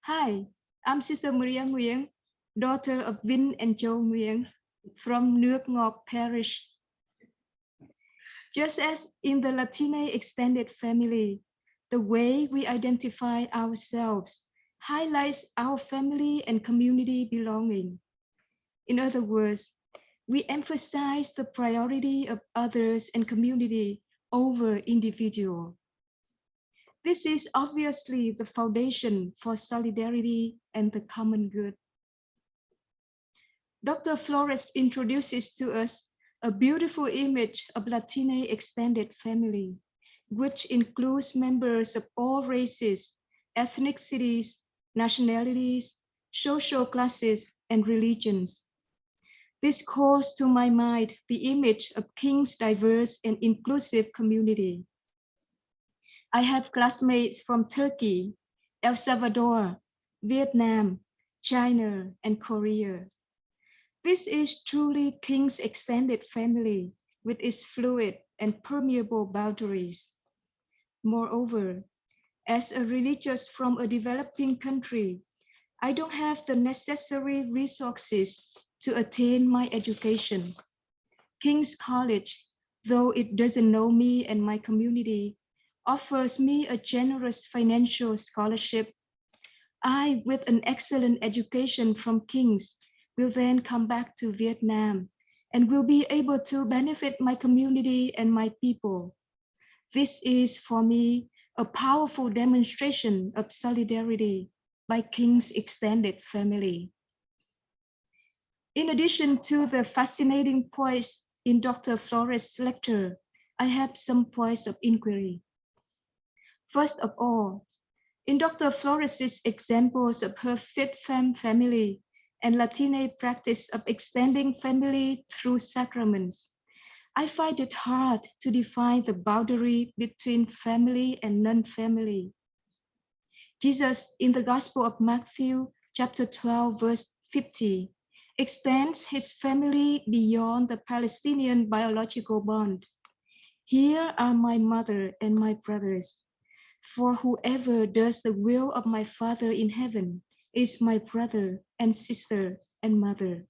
Hi, I'm Sister Maria Nguyen, daughter of Vinh and Châu Nguyen from Nước Ngọt Parish. Just as in the Latina extended family, the way we identify ourselves highlights our family and community belonging. In other words, we emphasize the priority of others and community over individual. This is obviously the foundation for solidarity and the common good. Dr. Flores introduces to us a beautiful image of Latina extended family, which includes members of all races, ethnicities, nationalities, social classes, and religions. This calls to my mind the image of King's diverse and inclusive community. I have classmates from Turkey, El Salvador, Vietnam, China, and Korea. This is truly King's extended family with its fluid and permeable boundaries. Moreover, as a religious from a developing country, I don't have the necessary resources to attain my education. King's College, though it doesn't know me and my community, offers me a generous financial scholarship. I, with an excellent education from King's, will then come back to Vietnam and will be able to benefit my community and my people. This is for me a powerful demonstration of solidarity by King's extended family. In addition to the fascinating points in Dr. Flores' lecture, I have some points of inquiry. First of all, in Dr. Flores' examples of her Fit Femme family and Latina practice of extending family through sacraments, I find it hard to define the boundary between family and non-family. Jesus in the Gospel of Matthew, chapter 12, verse 50, extends his family beyond the Palestinian biological bond. Here are my mother and my brothers. For whoever does the will of my Father in heaven is my brother and sister and mother.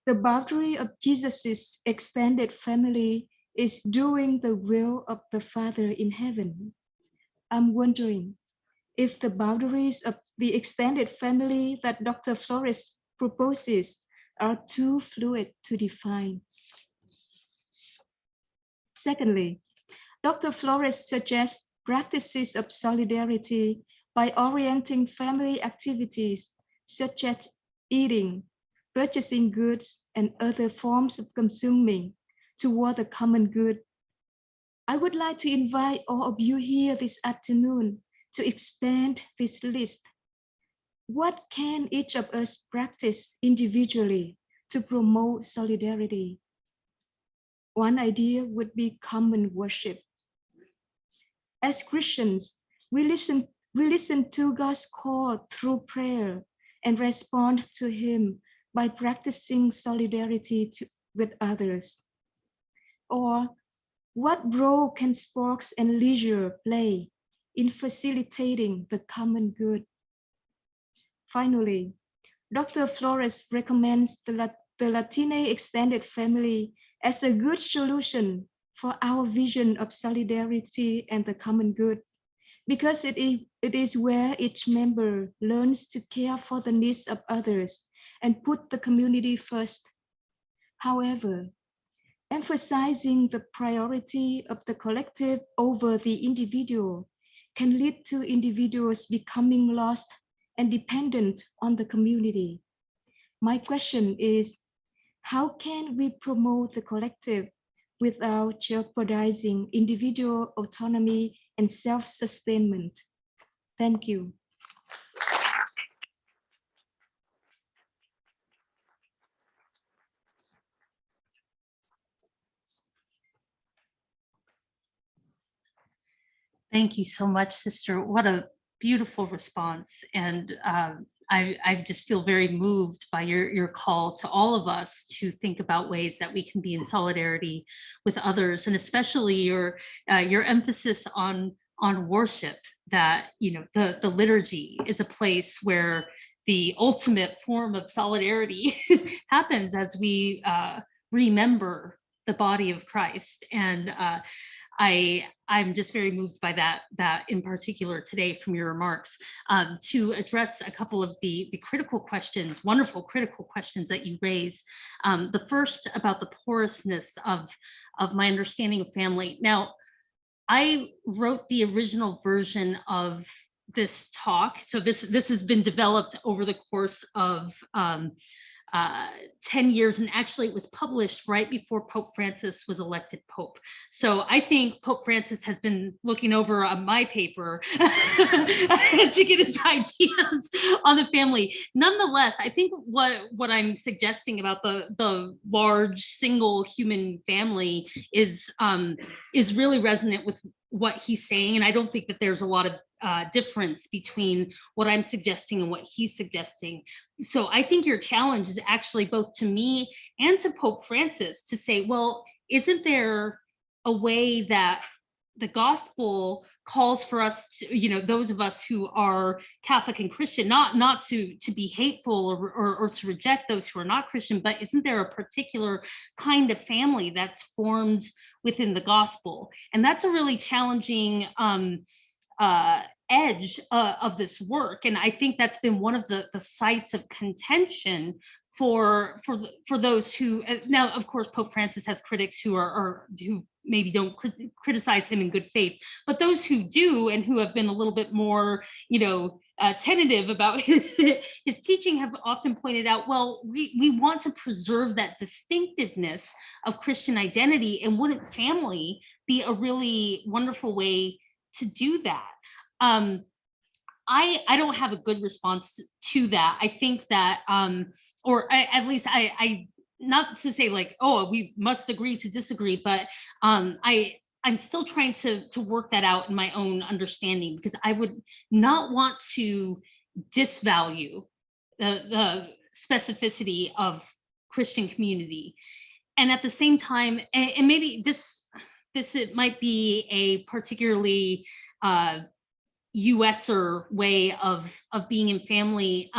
The boundary of Jesus's extended family is doing the will of the Father in heaven. I'm wondering if the boundaries of the extended family that Dr. Flores proposes are too fluid to define. Secondly, Dr. Flores suggests practices of solidarity by orienting family activities such as eating, purchasing goods, and other forms of consuming toward the common good. I would like to invite all of you here this afternoon to expand this list. What can each of us practice individually to promote solidarity? One idea would be common worship. As Christians, we listen to God's call through prayer and respond to Him by practicing solidarity with others. Or what role can sports and leisure play in facilitating the common good? Finally, Dr. Flores recommends the Latine extended family as a good solution for our vision of solidarity and the common good, because it is where each member learns to care for the needs of others and put the community first. However, emphasizing the priority of the collective over the individual can lead to individuals becoming lost and dependent on the community. My question is, how can we promote the collective without jeopardizing individual autonomy and self-sustainment? Thank you. Thank you so much, sister. What a beautiful response. And I just feel very moved by your call to all of us to think about ways that we can be in solidarity with others, and especially your emphasis on worship, that the liturgy is a place where the ultimate form of solidarity happens as we remember the body of Christ. And I'm just very moved by that in particular today from your remarks. To address a couple of the critical questions, wonderful critical questions that you raised. The first about the porousness of my understanding of family. Now, I wrote the original version of this talk, so this has been developed over the course of 10 years, and actually it was published right before Pope Francis was elected Pope. So I think Pope Francis has been looking over on my paper to get his ideas on the family. Nonetheless, I think what I'm suggesting about the large single human family is really resonant with what he's saying, and I don't think that there's a lot of difference between what I'm suggesting and what he's suggesting. So I think your challenge is actually both to me and to Pope Francis to say, well, isn't there a way that the gospel calls for us to, those of us who are Catholic and Christian, not to be hateful or to reject those who are not Christian, but isn't there a particular kind of family that's formed within the gospel? And that's a really challenging edge of this work, and I think that's been one of the sites of contention for those who, now of course Pope Francis has critics who maybe don't criticize him in good faith, but those who do and who have been a little bit more tentative about his teaching have often pointed out, well, we want to preserve that distinctiveness of Christian identity, and wouldn't family be a really wonderful way to do that? I don't have a good response to that. I think that, at least I not to say like, oh, we must agree to disagree, but I'm still trying to work that out in my own understanding, because I would not want to disvalue the specificity of Christian community. And at the same time, and maybe this it might be a particularly USer way of being in family.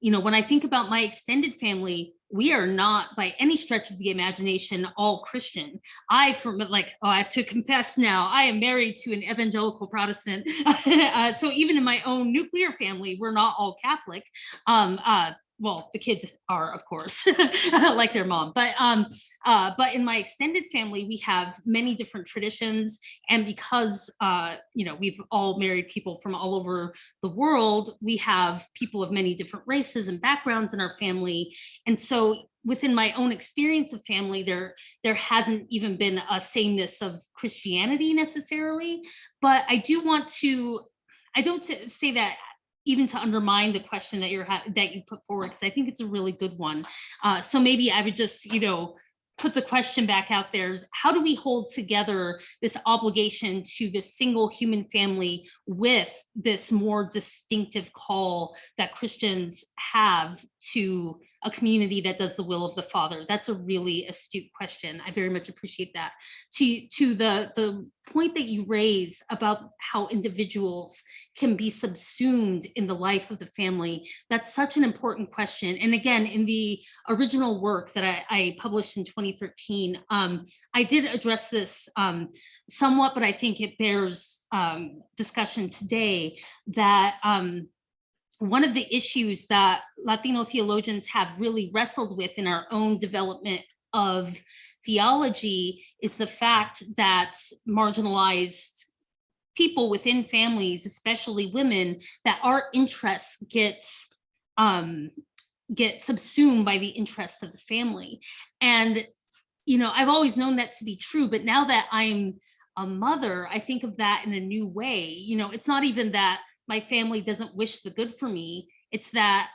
You know, when I think about my extended family, we are not by any stretch of the imagination all Christian. I have to confess now, I am married to an evangelical Protestant. So even in my own nuclear family, we're not all Catholic. Well, the kids are, of course, like their mom. But in my extended family, we have many different traditions, and because you know, we've all married people from all over the world, we have people of many different races and backgrounds in our family. And so within my own experience of family, there hasn't even been a sameness of Christianity necessarily. But I do want to, I don't say that even to undermine the question that that you put forward, because I think it's a really good one. So maybe I would just, you know, put the question back out there is, how do we hold together this obligation to this single human family with this more distinctive call that Christians have to a community that does the will of the Father? That's a really astute question. I very much appreciate that. To the point that you raise about how individuals can be subsumed in the life of the family, that's such an important question. And again, in the original work that I published in 2013, I did address this somewhat, but I think it bears discussion today, that one of the issues that Latino theologians have really wrestled with in our own development of theology is the fact that marginalized people within families, especially women, that our interests get subsumed by the interests of the family. And, you know, I've always known that to be true, but now that I'm a mother, I think of that in a new way. You know, it's not even that my family doesn't wish the good for me, it's that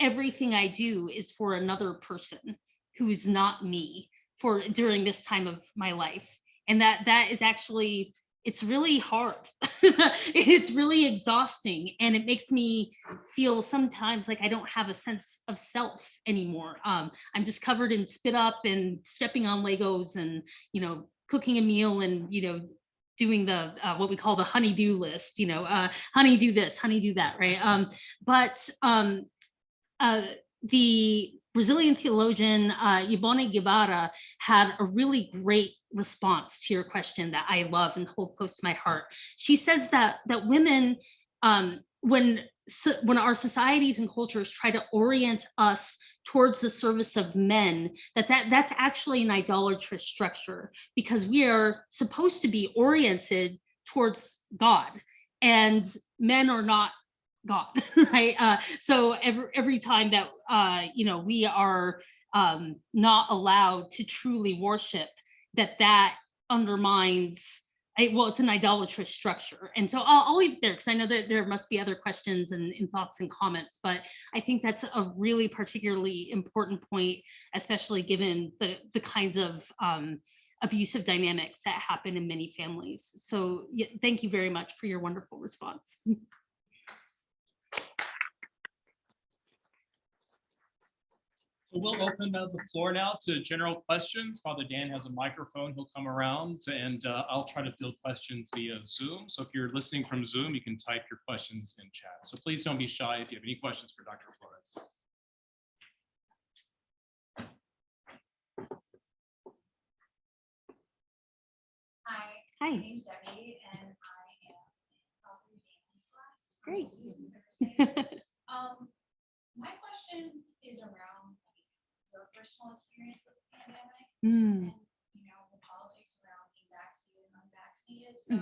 everything I do is for another person who is not me for during this time of my life. And that is actually, it's really hard. It's really exhausting, and it makes me feel sometimes like I don't have a sense of self anymore. I'm just covered in spit up and stepping on Legos and, you know, cooking a meal and, you know, doing the what we call the honey-do list, you know, honey do this, honey do that, right? But the Brazilian theologian Ivone Guevara had a really great response to your question that I love and hold close to my heart. She says that women, when our societies and cultures try to orient us towards the service of men, that's actually an idolatrous structure, because we are supposed to be oriented towards God, and men are not God, right? So every time that you know, we are not allowed to truly worship, that undermines. Well, it's an idolatrous structure. And so I'll leave it there, because I know that there must be other questions and thoughts and comments, but I think that's a really particularly important point, especially given the kinds of abusive dynamics that happen in many families. So yeah, thank you very much for your wonderful response. We'll open the floor now to general questions. Father Dan has a microphone. He'll come around, and I'll try to field questions via Zoom. So if you're listening from Zoom, you can type your questions in chat. So please don't be shy if you have any questions for Dr. Flores. Hi. Hi. My name's Debbie, and I am in Father Dan's class. Great. My question is around your personal experience with the pandemic Mm. and, you know, the politics around being vaccinated and unvaccinated. So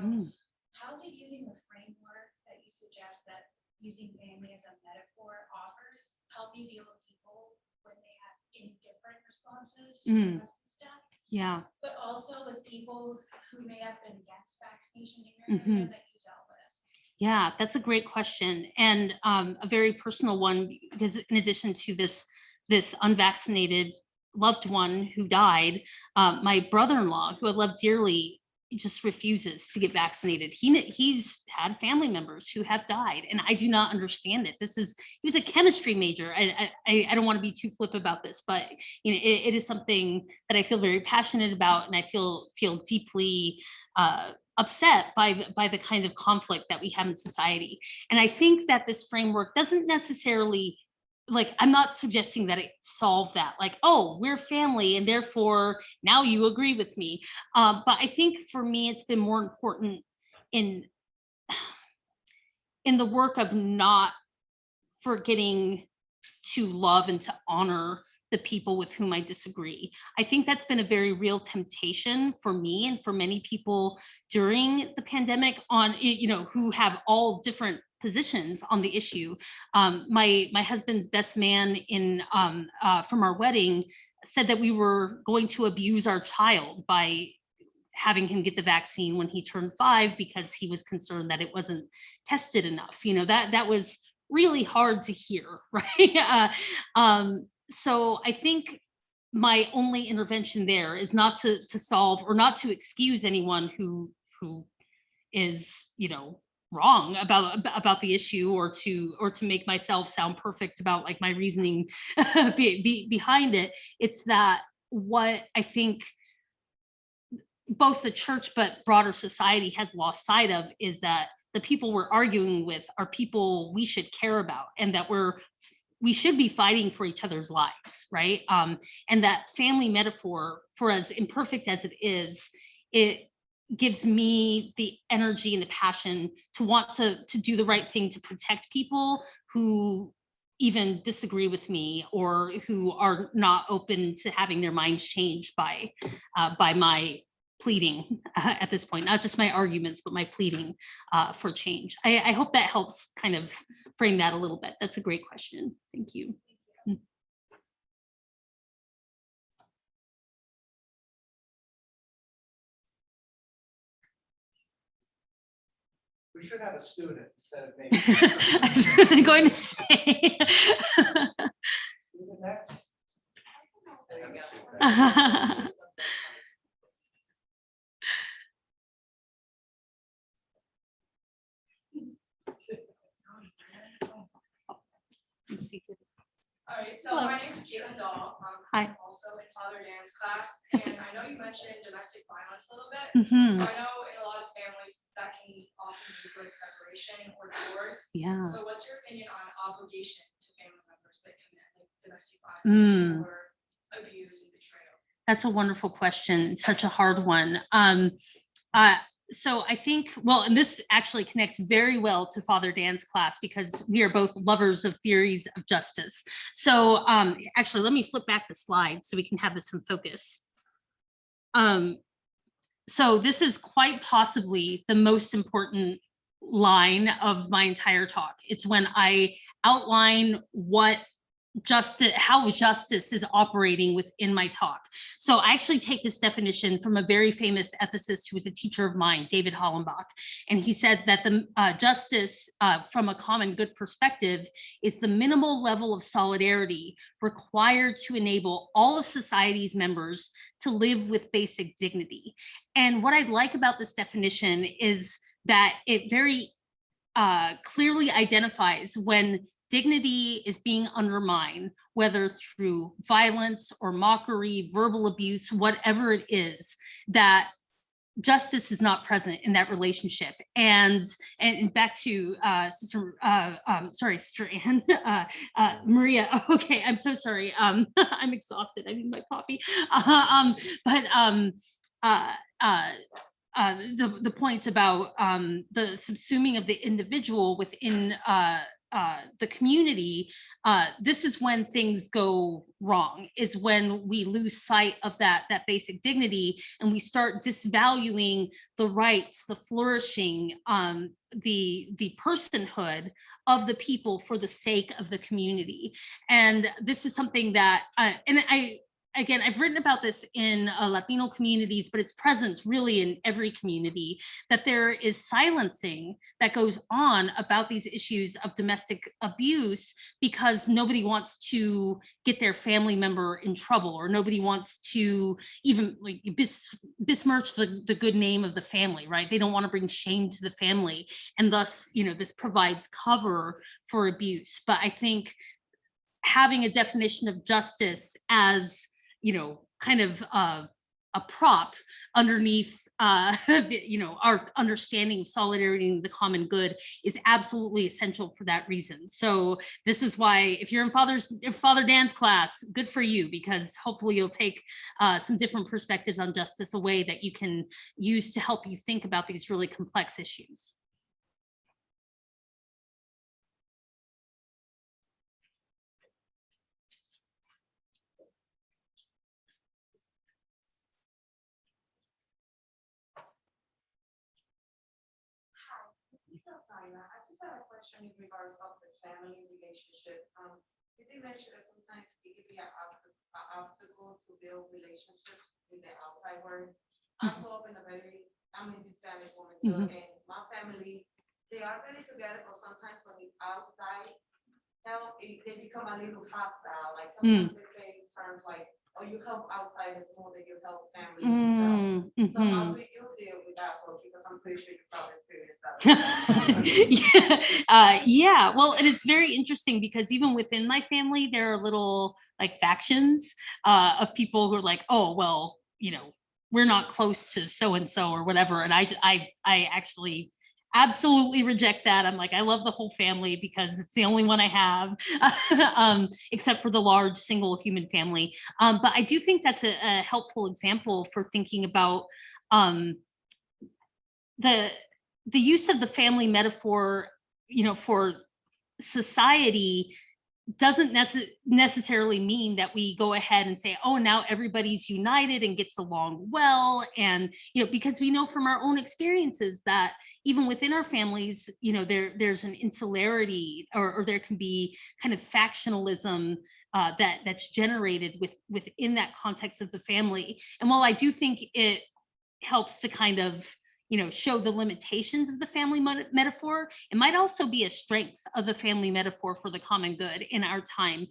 how did using the framework that you suggest, that using family as a metaphor offers, help you deal with people when they have indifferent responses to the stuff? Yeah. But also with people who may have been against vaccination in your area that you dealt with? Yeah, that's a great question, and a very personal one, because in addition to this this unvaccinated loved one who died. My brother-in-law, who I love dearly, just refuses to get vaccinated. He's had family members who have died, and I do not understand it. He was a chemistry major. I don't want to be too flip about this, but it is something that I feel very passionate about, and I feel deeply upset by the kinds of conflict that we have in society. And I think that this framework doesn't necessarily, like, I'm not suggesting that it solved that, like, oh, we're family and therefore now you agree with me. But I think for me, it's been more important in the work of not forgetting to love and to honor the people with whom I disagree. I think that's been a very real temptation for me and for many people during the pandemic, on, who have all different positions on the issue. My husband's best man from our wedding said that we were going to abuse our child by having him get the vaccine when he turned 5 because he was concerned that it wasn't tested enough. That was really hard to hear, right? So I think my only intervention there is not to solve or not to excuse anyone who is, wrong about the issue, or to make myself sound perfect about like my reasoning behind it. It's that what I think both the church but broader society has lost sight of is that the people we're arguing with are people we should care about, and that we should be fighting for each other's lives, right? And that family metaphor, for as imperfect as it is, it gives me the energy and the passion to want to do the right thing to protect people who even disagree with me, or who are not open to having their minds changed by my pleading at this point, not just my arguments, but my pleading for change. I hope that helps kind of frame that a little bit. That's a great question. Thank you. We should have a student instead of maybe. I was going to say. Student next. There you go. All right, so Hello. my name is Caitlin Dahl. Hi. I'm also in Father Dan's class, and I know you mentioned domestic violence a little bit. Mhm. So I know in a lot of families that can often lead to like separation or divorce. Yeah. So what's your opinion on obligation to family members that commit like domestic violence or abuse and betrayal? That's a wonderful question. Such a hard one. So I think, well, and this actually connects very well to Father Dan's class, because we are both lovers of theories of justice. So actually, let me flip back the slide so we can have this in focus. So this is quite possibly the most important line of my entire talk. It's when I outline how justice is operating within my talk. So I actually take this definition from a very famous ethicist who was a teacher of mine, David Hollenbach. And he said that the justice from a common good perspective is the minimal level of solidarity required to enable all of society's members to live with basic dignity. And what I like about this definition is that it very clearly identifies when dignity is being undermined, whether through violence or mockery, verbal abuse, whatever it is, that justice is not present in that relationship. And back to Sister Ann, Maria. Okay, I'm so sorry. I'm exhausted. I need my coffee. The point about the subsuming of the individual within the community, this is when things go wrong, is when we lose sight of that basic dignity, and we start disvaluing the rights, the flourishing, the personhood of the people for the sake of the community. And this is something that, and I again, I've written about this in Latino communities, but it's present really in every community, that there is silencing that goes on about these issues of domestic abuse because nobody wants to get their family member in trouble, or nobody wants to even like besmirch the good name of the family, right? They don't want to bring shame to the family. And thus, this provides cover for abuse. But I think having a definition of justice as kind of a prop underneath our understanding of solidarity and the common good is absolutely essential for that reason. So this is why, if you're in Father Dan's class, good for you, because hopefully you'll take some different perspectives on justice away that you can use to help you think about these really complex issues. I just have a question in regards of the family relationship. You did mention that sometimes it can be an obstacle to build relationships with the outside world. I grew up in I'm a Hispanic woman too, and my family, they are really together, but sometimes when it's outside help, they become a little hostile. Like sometimes they say terms like, "Oh, you help outsiders more than you help family yourself." So how do you deal with that, because I'm pretty sure you probably experienced that. Yeah, well, and it's very interesting because even within my family, there are little like factions of people who are like, oh, well, we're not close to so and so or whatever. And I actually absolutely reject that. I'm like, I love the whole family because it's the only one I have, except for the large single human family. But I do think that's a helpful example for thinking about the use of the family metaphor, for society doesn't necessarily mean that we go ahead and say, oh, now everybody's united and gets along well. And, because we know from our own experiences that even within our families, there's an insularity or there can be kind of factionalism that's generated within that context of the family. And while I do think it helps to kind of show the limitations of the family metaphor, it might also be a strength of the family metaphor for the common good in our time,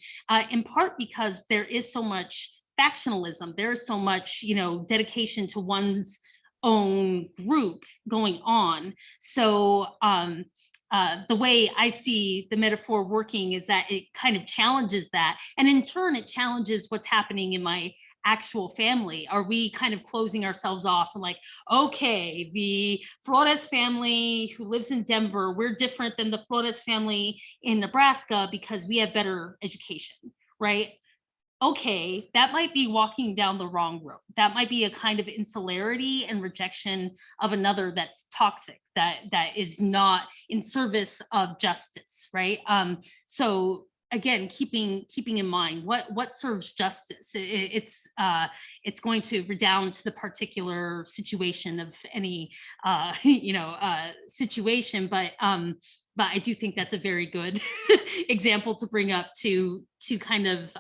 in part because there is so much factionalism, there is so much dedication to one's own group going on. So the way I see the metaphor working is that it kind of challenges that, and in turn it challenges what's happening in my actual family. Are we kind of closing ourselves off and like, okay, the Flores family who lives in Denver, we're different than the Flores family in Nebraska because we have better education, right? Okay, that might be walking down the wrong road. That might be a kind of insularity and rejection of another that's toxic, that is not in service of justice, right? So again, keeping in mind what serves justice. It's going to redound to the particular situation of any situation, but I do think that's a very good example to bring up to kind of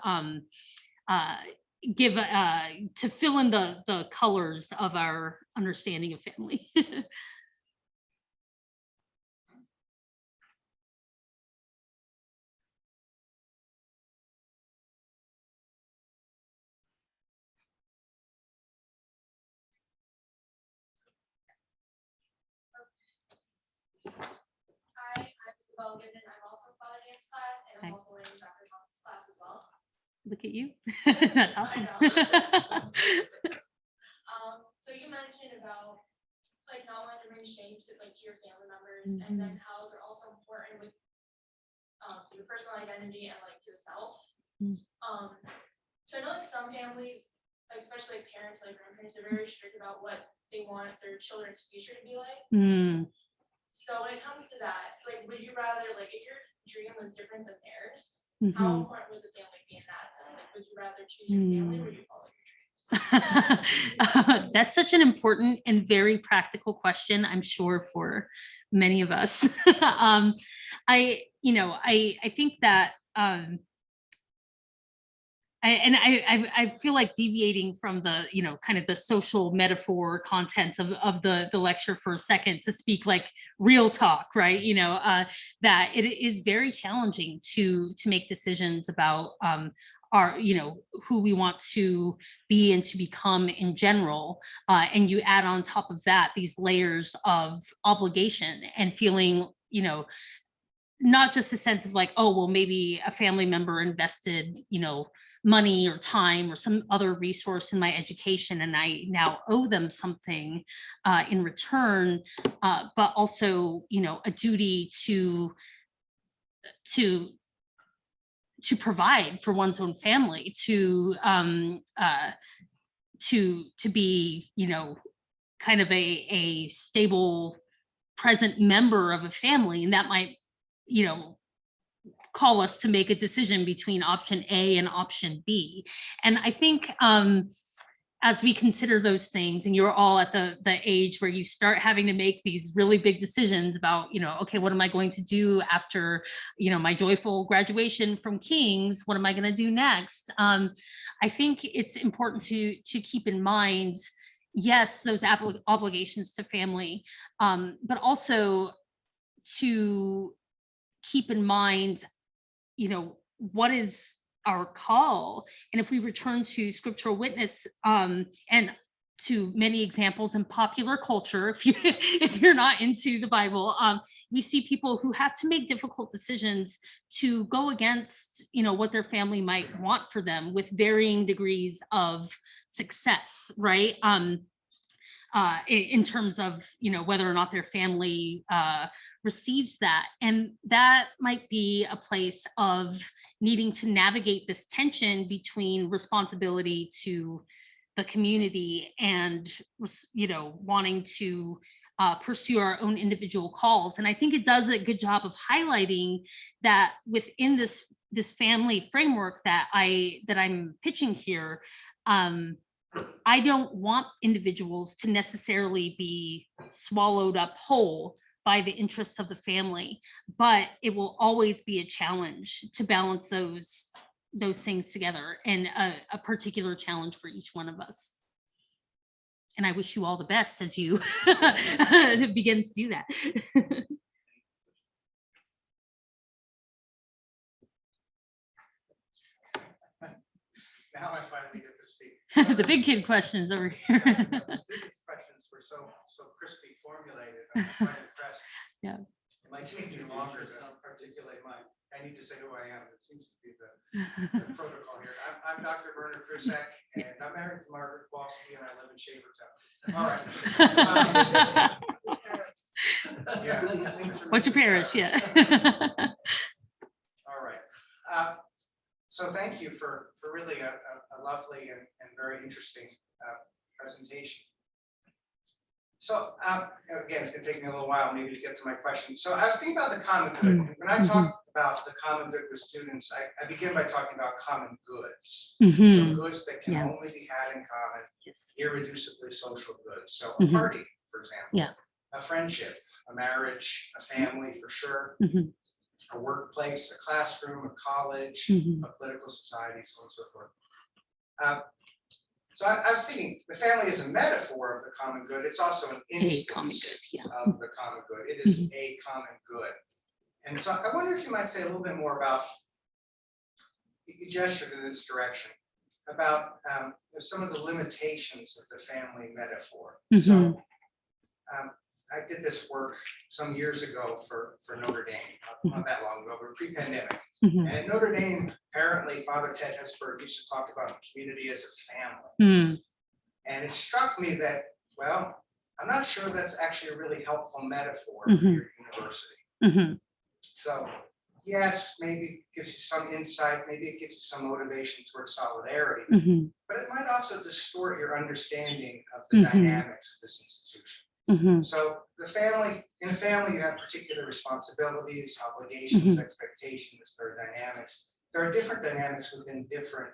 give to fill in the colors of our understanding of family. I'm also in Father Dan's class, and I'm also in Dr. Thompson's class as well. Look at you. That's awesome. So you mentioned about like not wanting to bring shame to your family members, and then how they're also important with your personal identity and to the self. So I know some families, especially parents, grandparents, are very strict about what they want their children's future to be like. So when it comes to that, would you rather, if your dream was different than theirs, how important would the family be in that sense? Would you rather choose your family or would you follow your dreams? That's such an important and very practical question, I'm sure, for many of us. I think that I feel like deviating from the, you know, kind of the social metaphor content of the lecture for a second to speak like real talk, right? You know, that it is very challenging to make decisions about our, you know, who we want to be and to become in general. And you add on top of that these layers of obligation and feeling, you know, not just a sense of like, oh, well, maybe a family member invested, you know, money or time or some other resource in my education, and I now owe them something in return, but also, you know, a duty to provide for one's own family, to be, you know, kind of a stable, present member of a family, and that might, you know, call us to make a decision between option A and option B. And I think as we consider those things, and you're all at the age where you start having to make these really big decisions about, you know, okay, what am I going to do after, you know, my joyful graduation from King's? What am I going to do next? I think it's important to keep in mind, yes, those obligations to family, but also to keep in mind, you know, what is our call? And if we return to scriptural witness and to many examples in popular culture, if you're not into the Bible, we see people who have to make difficult decisions to go against, you know, what their family might want for them with varying degrees of success, right? In terms of, you know, whether or not their family receives that. And that might be a place of needing to navigate this tension between responsibility to the community and, you know, wanting to pursue our own individual calls. And I think it does a good job of highlighting that within this family framework that I'm pitching here, I don't want individuals to necessarily be swallowed up whole by the interests of the family, but it will always be a challenge to balance those things together, and a particular challenge for each one of us. And I wish you all the best as you begin to do that. Now I finally get to speak. The big kid questions over here. Students' questions were so crisply formulated. I'm quite impressed. Yeah. It might take me longer to articulate mine. I need to say who I am. It seems to be the protocol here. I'm Dr. Werner Krisak, and I'm married to Margaret Kowalski, and I live in Shavertown. All right. What's your parish? Yeah. All right. So thank you for really a lovely and very interesting presentation. So again, it's going to take me a little while maybe to get to my question. So I was thinking about the common good. When I talk about the common good with students, I begin by talking about common goods. So goods that can only be had in common, irreducibly social goods. So a party, for example, a friendship, a marriage, a family for sure, a workplace, a classroom, a college, a political society, so on and so forth. So I was thinking the family is a metaphor of the common good. It's also an instance of the common good. It is a common good. And so I wonder if you might say a little bit more about, you gestured in this direction, about some of the limitations of the family metaphor. So I did this work some years ago for Notre Dame, not that long ago, but pre-pandemic. And at Notre Dame, apparently Father Ted Hesburgh used to talk about the community as a family. And it struck me that, well, I'm not sure that's actually a really helpful metaphor for your university. So yes, maybe it gives you some insight, maybe it gives you some motivation towards solidarity, but it might also distort your understanding of the dynamics of this institution. So the family, in a family, you have particular responsibilities, obligations, expectations, there are dynamics. There are different dynamics within different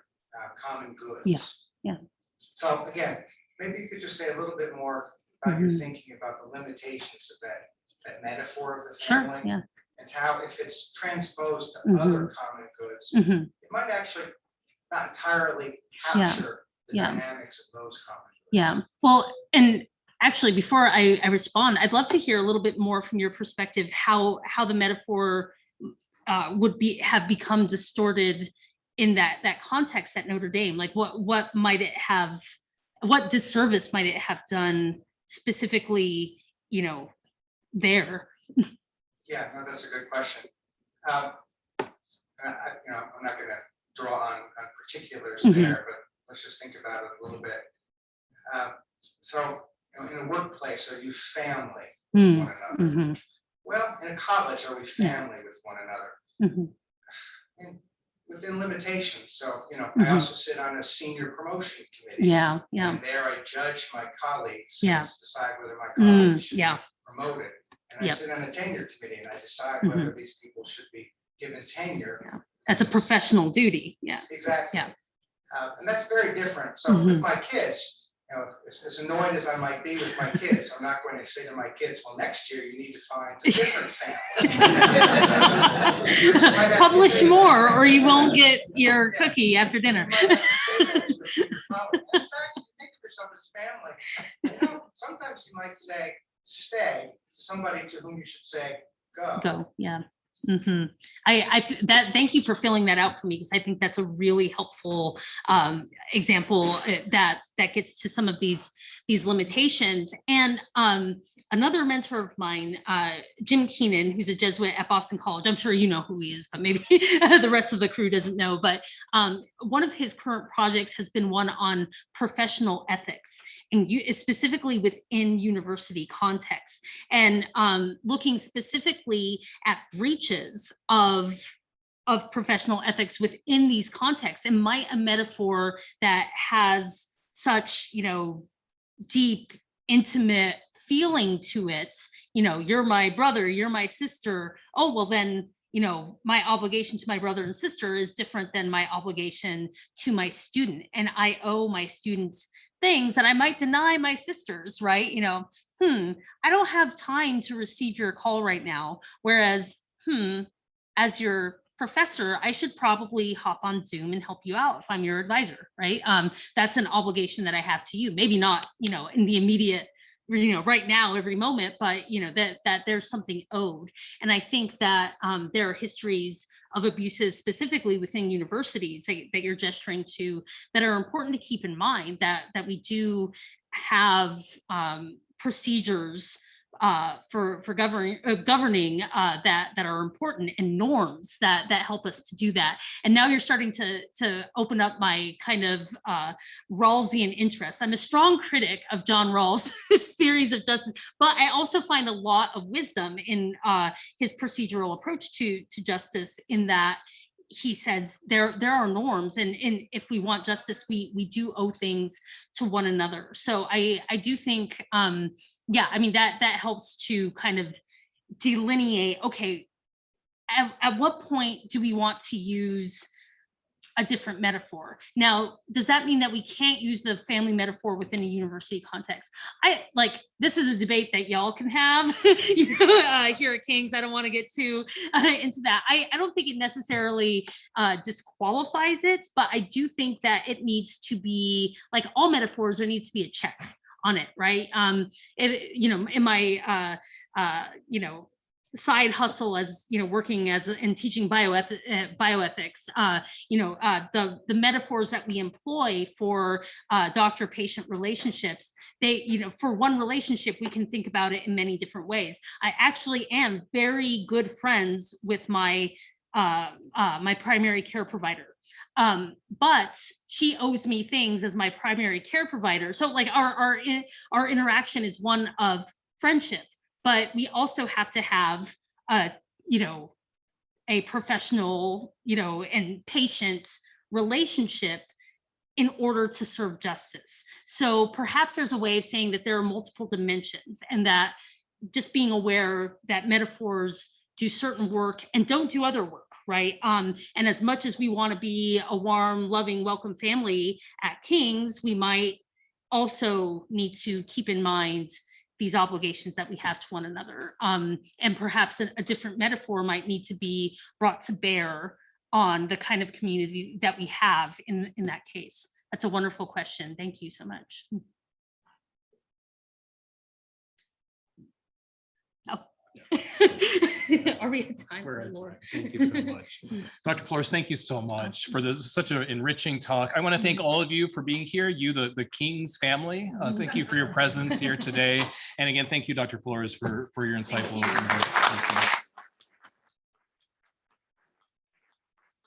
common goods. So again, maybe you could just say a little bit more about your thinking about the limitations of that metaphor of the family, and how if it's transposed to other common goods, it might actually not entirely Yeah. capture the Yeah. dynamics of those common goods. Yeah, well, and actually, before I respond, I'd love to hear a little bit more from your perspective, how the metaphor would have become distorted in that context at Notre Dame. Like, what might it have, what disservice might it have done specifically, there? Yeah, no, that's a good question. And I'm not going to draw on particulars there, but let's just think about it a little bit. So, in a workplace, are you family with one another? Well, in a college, are we family with one another? And within limitations. So, I also sit on a senior promotion committee. Yeah. And there I judge my colleagues Yeah. to decide whether my colleagues should Yeah. be promoted. And I sit on a tenure committee and I decide whether these people should be given tenure. Yeah. That's a professional duty. Yeah. Exactly. Yeah. And that's very different. So with my kids, as annoyed as I might be with my kids, I'm not going to say to my kids, well, next year you need to find a different family. Publish more or you won't get your cookie after dinner. You might have to say that to your colleague. In fact, you think of yourself as family. Sometimes you might say, stay, to somebody to whom you should say, go. Go, yeah. Thank you for filling that out for me, because I think that's a really helpful example that gets to some of these limitations. And another mentor of mine, Jim Keenan, who's a Jesuit at Boston College. I'm sure you know who he is, but maybe the rest of the crew doesn't know. But one of his current projects has been one on professional ethics, and specifically within university contexts, and looking specifically at breaches of professional ethics within these contexts. And might a metaphor that has such, deep, intimate feeling to it, you're my brother, you're my sister. Oh, well then, my obligation to my brother and sister is different than my obligation to my student. And I owe my students things that I might deny my sisters, right? I don't have time to receive your call right now. Whereas, as your professor, I should probably hop on Zoom and help you out if I'm your advisor, right? That's an obligation that I have to you. Maybe not, in the immediate, right now, every moment, but that there's something owed. And I think that there are histories of abuses specifically within universities that you're gesturing to that are important to keep in mind, that we do have procedures for governing that are important, and norms that help us to do that. And now you're starting to open up my kind of Rawlsian interest. I'm a strong critic of John Rawls' theories of justice, but I also find a lot of wisdom in his procedural approach to justice, in that he says there are norms, and if we want justice, we do owe things to one another. So I do think that helps to kind of delineate, okay, at what point do we want to use a different metaphor? Now, does that mean that we can't use the family metaphor within a university context? This is a debate that y'all can have here at King's. I don't want to get too into that. I don't think it necessarily disqualifies it, but I do think that it needs to be, like all metaphors, there needs to be a check on it, right? In my side hustle as working as and teaching bioethics, the metaphors that we employ for doctor-patient relationships, for one relationship we can think about it in many different ways. I actually am very good friends with my my primary care provider. But she owes me things as my primary care provider. So like our interaction is one of friendship, but we also have to have a professional, and patient relationship in order to serve justice. So perhaps there's a way of saying that there are multiple dimensions, and that just being aware that metaphors do certain work and don't do other work, right? And as much as we want to be a warm, loving, welcome family at King's, we might also need to keep in mind these obligations that we have to one another. And perhaps a different metaphor might need to be brought to bear on the kind of community that we have in that case? That's a wonderful question. Thank you so much. Oh. Are we at time? We're for at more? time. Thank you so much. Dr. Flores, thank you so much for this, such an enriching talk. I want to thank all of you for being here, you, the King's family. Thank you for your presence here today. And again, thank you, Dr. Flores, for your insightful remarks. Thank you.